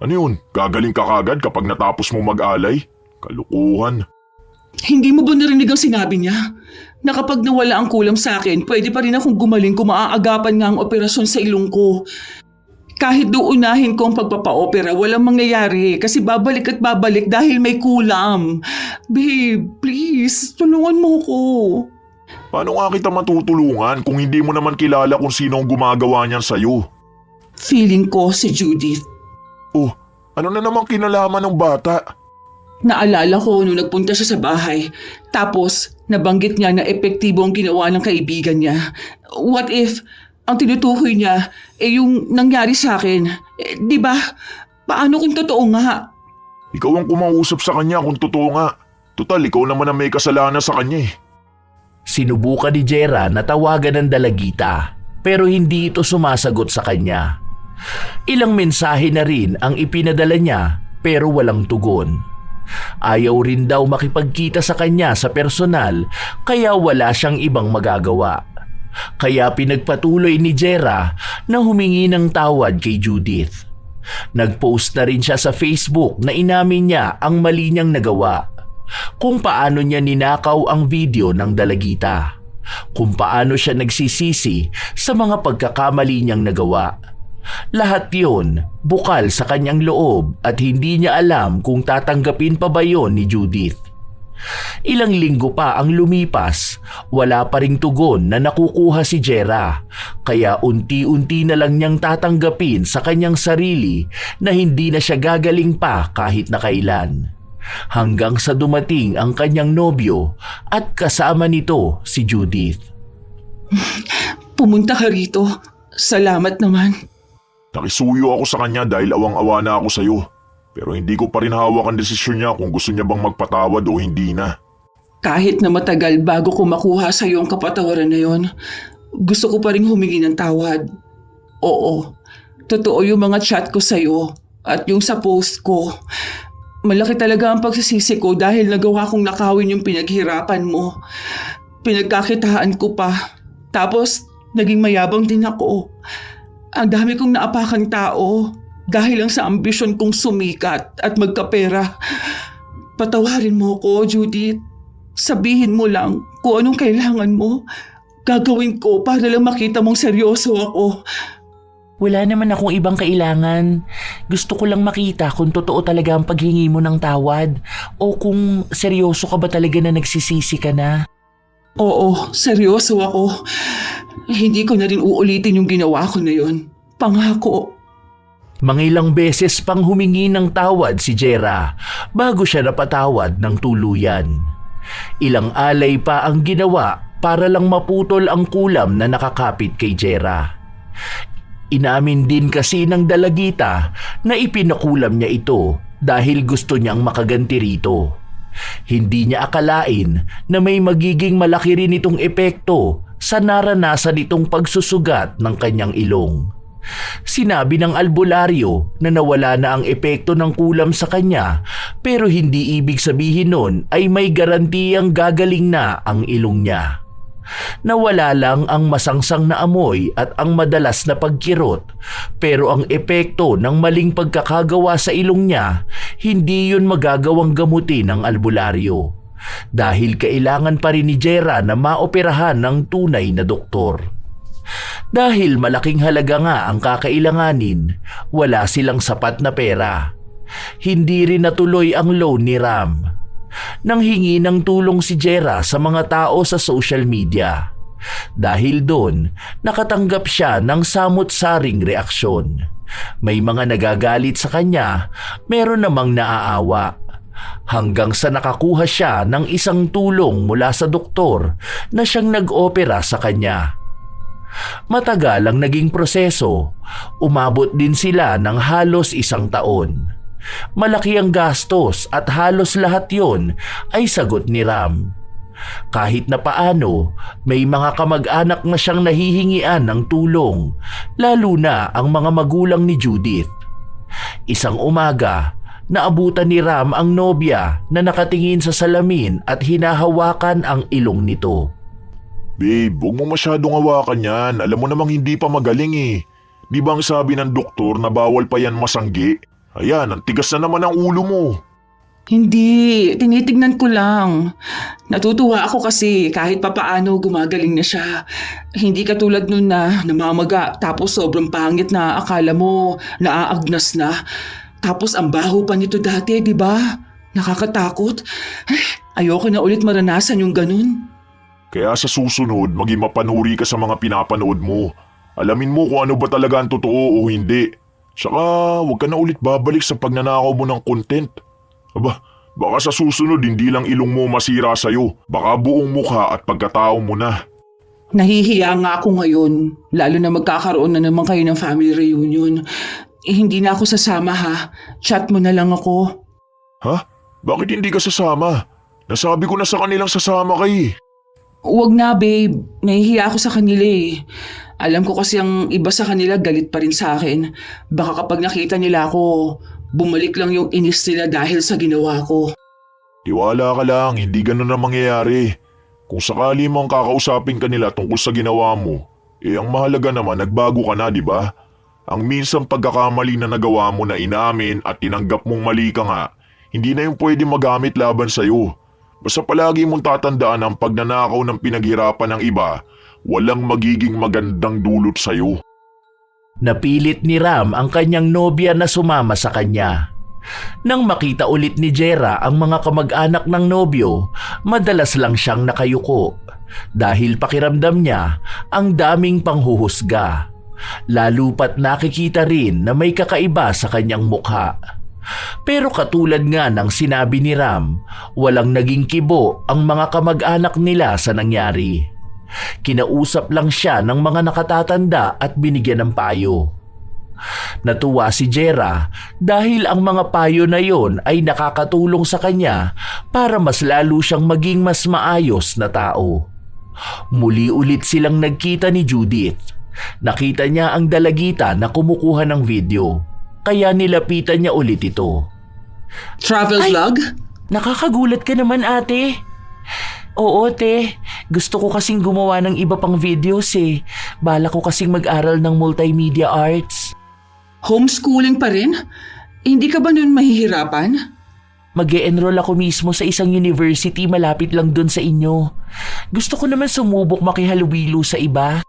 Ano yun, gagaling ka kagad kapag natapos mo mag-alay? Kalukuhan. Hindi mo ba narinig ang sinabi niya? Na kapag nawala ang kulam sa akin, pwede pa rin akong gumaling kung maaagapan nga ang operasyon sa ilong ko. Kahit uunahin ko ang pagpapa-opera, walang mangyayari kasi babalik at babalik dahil may kulam. Babe, please, tulungan mo ko. Paano nga kita matutulungan kung hindi mo naman kilala kung sino ang gumagawa niyan sa'yo? Feeling ko si Judith. Oh, ano na naman kinalaman ng bata? Naalala ko nung nagpunta siya sa bahay. Tapos, nabanggit niya na epektibo ang ginawa ng kaibigan niya. What if ang tinutukoy niya yung nangyari sa akin? Di ba? Paano kung totoo nga? Ikaw ang kumausap sa kanya kung totoo nga. Total, ikaw naman ang may kasalanan sa kanya eh. Sinubukan ni Jera na tawagan ng dalagita, pero hindi ito sumasagot sa kanya. Ilang mensahe na rin ang ipinadala niya pero walang tugon. Ayaw rin daw makipagkita sa kanya sa personal kaya wala siyang ibang magagawa. Kaya pinagpatuloy ni Jera na humingi ng tawad kay Judith. Nagpost na rin siya sa Facebook na inamin niya ang mali niyang nagawa. Kung paano niya ninakaw ang video ng dalagita. Kung paano siya nagsisisi sa mga pagkakamali niyang nagawa. Lahat yun bukal sa kanyang loob at hindi niya alam kung tatanggapin pa ba yon ni Judith. Ilang linggo pa ang lumipas, wala pa ring tugon na nakukuha si Jera, kaya unti-unti na lang niyang tatanggapin sa kanyang sarili na hindi na siya gagaling pa kahit na kailan. Hanggang sa dumating ang kanyang nobyo at kasama nito si Judith. Pumunta ka rito. Salamat naman. Nakisuyo ako sa kanya dahil awang-awa na ako sa'yo. Pero hindi ko pa rin hawak ang desisyon niya kung gusto niya bang magpatawad o hindi na. Kahit na matagal bago ko makuha sa iyo ang kapatawaran na yon, gusto ko pa rin humingi ng tawad. Oo, totoo yung mga chat ko sa iyo at yung sa post ko. Malaki talaga ang pagsisisi ko dahil nagawa kong nakawin yung pinaghirapan mo. Pinagkakitaan ko pa. Tapos, naging mayabang din ako. Ang dami kong naapakang tao dahil lang sa ambisyon kong sumikat at magkapera. Patawarin mo ko, Judith. Sabihin mo lang kung anong kailangan mo. Gagawin ko para lang makita mong seryoso ako. Wala naman akong ibang kailangan. Gusto ko lang makita kung totoo talaga ang paghingi mo ng tawad o kung seryoso ka ba talaga na nagsisisi ka na. Oo, seryoso ako. Hindi ko na rin uulitin yung ginawa ko na yun. Pangako. Mangilang beses pang humingi ng tawad si Jera bago siya napatawad ng tuluyan. Ilang alay pa ang ginawa para lang maputol ang kulam na nakakapit kay Jera. Inamin din kasi ng dalagita na ipinakulam niya ito dahil gusto niyang makaganti rito. Hindi niya akalain na may magiging malaki rin itong epekto sa naranasan itong pagsusugat ng kanyang ilong. Sinabi ng albularyo na nawala na ang epekto ng kulam sa kanya pero hindi ibig sabihin nun ay may garantiyang gagaling na ang ilong niya. Nawala lang ang masangsang na amoy at ang madalas na pagkirot pero ang epekto ng maling pagkakagawa sa ilong niya hindi yun magagawang gamutin ng albularyo dahil kailangan pa rin ni Jera na maoperahan ng tunay na doktor. Dahil malaking halaga nga ang kakailanganin, wala silang sapat na pera. Hindi rin natuloy ang loan ni Ram. Nanghingi ng tulong si Jera sa mga tao sa social media. Dahil doon, nakatanggap siya ng samot-saring reaksyon. May mga nagagalit sa kanya, meron namang naaawa. Hanggang sa nakakuha siya ng isang tulong mula sa doktor na siyang nag-opera sa kanya. Matagal ang naging proseso, umabot din sila ng halos 1 taon. Malaki ang gastos at halos lahat yon ay sagot ni Ram. Kahit na paano, may mga kamag-anak na siyang nahihingian ng tulong, lalo na ang mga magulang ni Judith. Isang umaga, naabutan ni Ram ang nobya na nakatingin sa salamin at hinahawakan ang ilong nito. Babe, huwag mo masyadong hawakan yan. Alam mo namang hindi pa magaling eh. Di ba ang sabi ng doktor na bawal pa yan masanggi? Ayan, ang tigas na naman ang ulo mo. Hindi, tinitignan ko lang. Natutuwa ako kasi kahit papaano gumagaling na siya. Hindi katulad nun na namamaga tapos sobrang pangit na akala mo naaagnas na. Tapos ang baho pa nito dati, di ba? Nakakatakot. Ayoko na ulit maranasan yung ganun. Kaya sa susunod, maging mapanuri ka sa mga pinapanood mo. Alamin mo kung ano ba talaga ang totoo o hindi. Saka huwag ka na ulit babalik sa pagnanakaw mo ng content. Aba, baka sa susunod hindi lang ilong mo masira sa'yo. Baka buong mukha at pagkatao mo na. Nahihiya nga ako ngayon, lalo na magkakaroon na naman kayo ng family reunion. Hindi na ako sasama ha. Chat mo na lang ako. Ha? Bakit hindi ka sasama? Nasabi ko na sa kanilang sasama ka eh. Huwag na babe, nahihiya ako sa kanila eh. Alam ko kasi ang iba sa kanila galit pa rin sa akin. Baka kapag nakita nila ako, bumalik lang yung inis nila dahil sa ginawa ko. Tiwala ka lang, hindi ganun na mangyayari. Kung sakali mong kakausapin ka nila tungkol sa ginawa mo, ang mahalaga naman nagbago ka na, di ba? Ang minsang pagkakamali na nagawa mo na inamin at tinanggap mong mali ka nga, hindi na yung pwede magamit laban sa'yo. Basta palagi mong tatandaan ang pagnanakaw ng pinaghirapan ng iba, walang magiging magandang dulot sa'yo. Napilit ni Ram ang kanyang nobya na sumama sa kanya. Nang makita ulit ni Jera ang mga kamag-anak ng nobyo, madalas lang siyang nakayuko dahil pakiramdam niya ang daming panghuhusga. Lalo pat nakikita rin na may kakaiba sa kanyang mukha. Pero katulad nga ng sinabi ni Ram, walang naging kibo ang mga kamag-anak nila sa nangyari. Kinausap lang siya ng mga nakatatanda at binigyan ng payo. Natuwa si Jera dahil ang mga payo na yon ay nakakatulong sa kanya para mas lalo siyang maging mas maayos na tao. Muli ulit silang nagkita ni Judith. Nakita niya ang dalagita na kumukuha ng video. Kaya nilapitan niya ulit ito. Travel vlog? Nakakagulat ka naman ate. Oo te, gusto ko kasing gumawa ng iba pang videos eh. Bala ko kasing mag-aral ng multimedia arts. Homeschooling pa rin? Hindi ka ba nun mahihirapan? Mag-e-enroll ako mismo sa isang university malapit lang dun sa inyo. Gusto ko naman sumubok makihalubilo sa iba.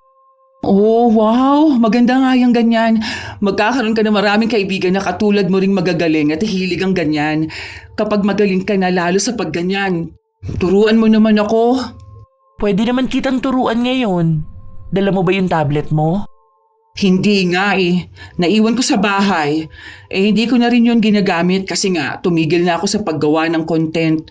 Oh, wow! Maganda nga yung ganyan. Magkakaroon ka ng maraming kaibigan na katulad mo ring magagaling at hilig ang ganyan. Kapag magaling ka na lalo sa pagganyan, turuan mo naman ako. Pwede naman kitang turuan ngayon. Dala mo ba yung tablet mo? Hindi nga eh. Naiwan ko sa bahay. Hindi ko na rin yun ginagamit kasi nga tumigil na ako sa paggawa ng content.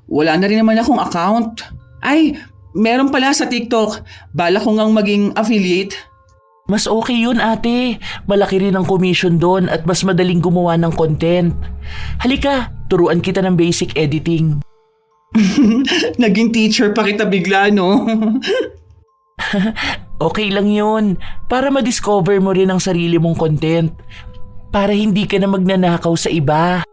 Wala na rin naman akong account. Ay, meron pala sa TikTok. Bala ko ngang maging affiliate. Mas okay yun ate. Malaki rin ang commission doon at mas madaling gumawa ng content. Halika, turuan kita ng basic editing. Naging teacher pa kita bigla, no? Okay lang yun. Para ma-discover mo rin ang sarili mong content. Para hindi ka na magnanakaw sa iba.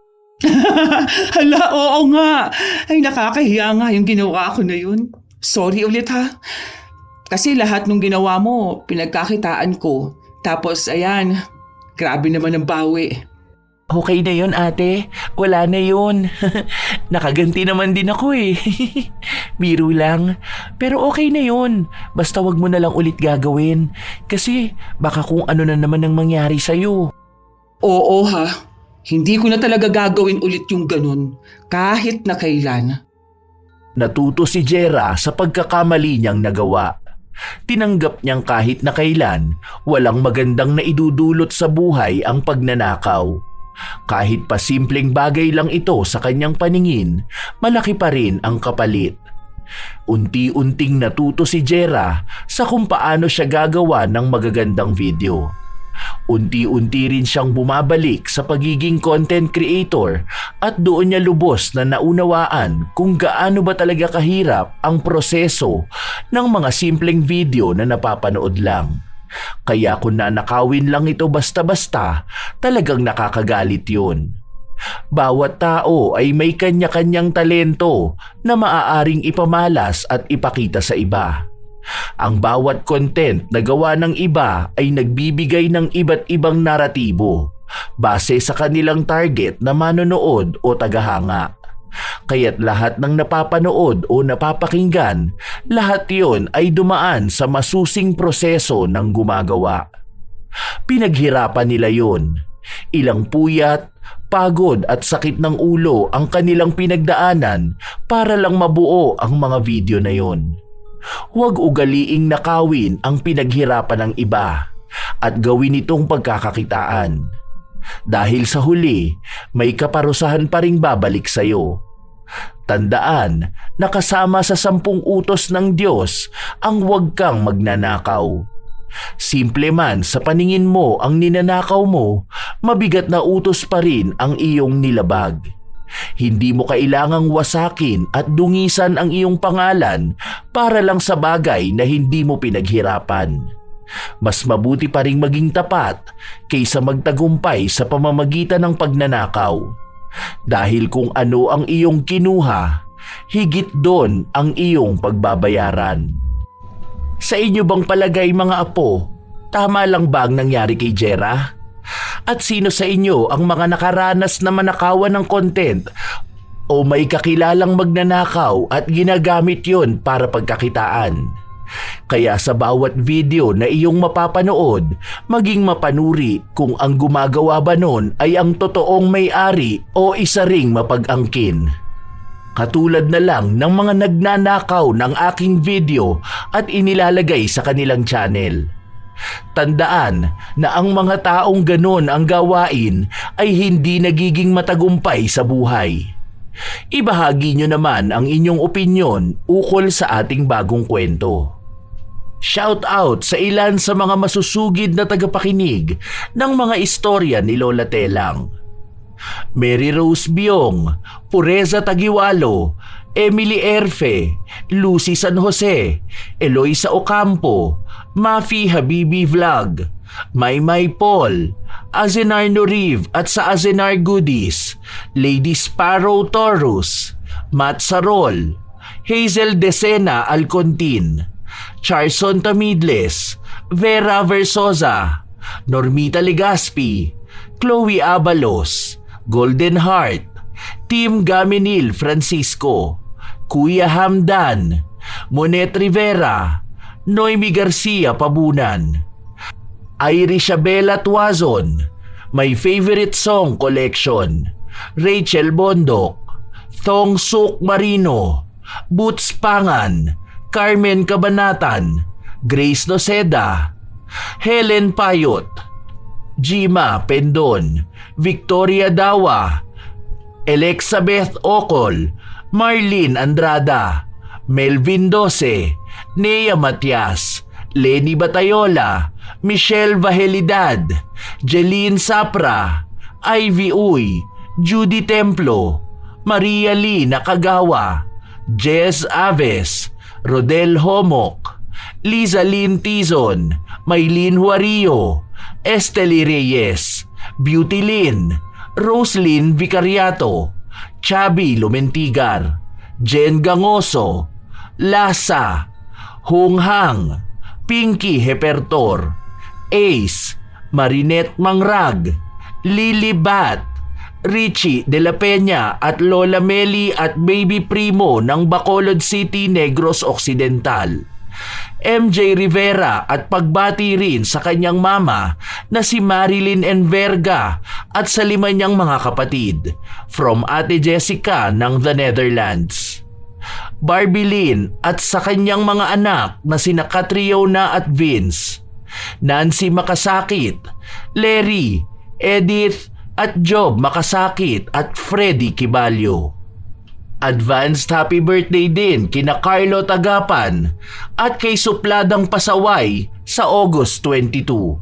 Hala, oo nga. Ay, nakakahiya nga yung ginawa ko na yun. Sorry ulit ha. Kasi lahat nung ginawa mo, pinagkakitaan ko. Tapos ayan, grabe naman ang bawi. Okay na yun ate. Wala na yun. Nakaganti naman din ako eh. Biro lang. Pero okay na yun. Basta wag mo na lang ulit gagawin. Kasi baka kung ano na naman ang mangyari sa'yo. Oo ha. Hindi ko na talaga gagawin ulit yung ganun. Kahit na kailan. Natuto si Jera sa pagkakamali niyang nagawa. Tinanggap niyang kahit na kailan, walang magandang naidudulot sa buhay ang pagnanakaw. Kahit pa simpleng bagay lang ito sa kanyang paningin, malaki pa rin ang kapalit. Unti-unting natuto si Jera sa kung paano siya gagawa ng magagandang video. Unti-unti rin siyang bumabalik sa pagiging content creator at doon niya lubos na naunawaan kung gaano ba talaga kahirap ang proseso ng mga simpleng video na napapanood lang. Kaya kung nanakawin lang ito basta-basta, talagang nakakagalit yun. Bawat tao ay may kanya-kanyang talento na maaaring ipamalas at ipakita sa iba. Ang bawat content na gawa ng iba ay nagbibigay ng iba't ibang naratibo base sa kanilang target na manonood o tagahanga. Kaya't lahat ng napapanood o napapakinggan, lahat yon ay dumaan sa masusing proseso ng gumagawa. Pinaghirapan nila yon. Ilang puyat, pagod at sakit ng ulo ang kanilang pinagdaanan para lang mabuo ang mga video na yon. Huwag ugaliing nakawin ang pinaghirapan ng iba at gawin itong pagkakakitaan. Dahil sa huli, may kaparusahan pa ring babalik sa iyo. Tandaan na kasama sa 10 utos ng Diyos ang huwag kang magnanakaw. Simple man sa paningin mo ang ninanakaw mo, mabigat na utos pa rin ang iyong nilabag. Hindi mo kailangang wasakin at dungisan ang iyong pangalan para lang sa bagay na hindi mo pinaghirapan. Mas mabuti pa ring maging tapat kaysa magtagumpay sa pamamagitan ng pagnanakaw. Dahil kung ano ang iyong kinuha, higit doon ang iyong pagbabayaran. Sa inyo bang palagay mga apo, tama lang ba ang nangyari kay Jera? At sino sa inyo ang mga nakaranas na manakawan ng content o may kakilalang magnanakaw at ginagamit yon para pagkakitaan? Kaya sa bawat video na iyong mapapanood, maging mapanuri kung ang gumagawa ba nun ay ang totoong may-ari o isa ring mapag-angkin. Katulad na lang ng mga nagnanakaw ng aking video at inilalagay sa kanilang channel. Tandaan na ang mga taong ganon ang gawain ay hindi nagiging matagumpay sa buhay. Ibahagi nyo naman ang inyong opinyon ukol sa ating bagong kwento. Shout out sa ilan sa mga masusugid na tagapakinig ng mga istorya ni Lola Telang. Mary Rose Biong, Pureza Tagiwalo, Emily Erfe, Lucy San Jose, Eloisa Ocampo, Mafi Habibi Vlog, Maymay Paul, Azenar Noriv at sa Azenar Goodies, Lady Sparrow Taurus, Matt Sarol, Hazel Decena Alcontin, Charson Tamidles, Vera Versosa, Normita Legaspi, Chloe Abalos, Golden Heart, Team Gaminil Francisco, Kuya Hamdan, Monet Rivera, Noemi Garcia Pabunan, Irisabela Tuazon, My Favorite Song Collection, Rachel Bondok, Thong Suk Marino, Boots Pangan, Carmen Cabanatan, Grace Noceda, Helen Payot, Gima Pendon, Victoria Dawa, Elizabeth Ocol, Marlene Andrada, Melvin Dose, Nea Matias, Lenny Batayola, Michelle Vahelidad, Jeline Sapra, Ivy Uy, Judy Templo, Maria Lee Nakagawa, Jess Aves, Rodel Homok, Liza Lynn Tizon, Maylene Huario, Estely Reyes, Beauty Lynn, Roslyn Vicariato, Chabi Lumentigar, Jen Gangoso, Lasa, Honghang, Pinky Hepertor, Ace, Marinette Mangrag, Lily Bat, Richie De La Peña at Lola Meli at Baby Primo ng Bacolod City, Negros Occidental. MJ Rivera at pagbati rin sa kanyang mama na si Marilyn Enverga at sa 5 niyang mga kapatid from Ate Jessica ng the Netherlands. Barbie Lynn at sa kanyang mga anak na sina Catriona at Vince, Nancy Makasakit, Larry, Edith at Job Makasakit at Freddy Kibalyo. Advanced happy birthday din kina Carlo Tagapan at kay Supladang Pasaway sa August 22.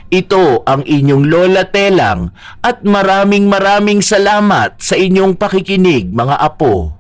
Ito ang inyong Lola Telang at maraming salamat sa inyong pakikinig mga apo.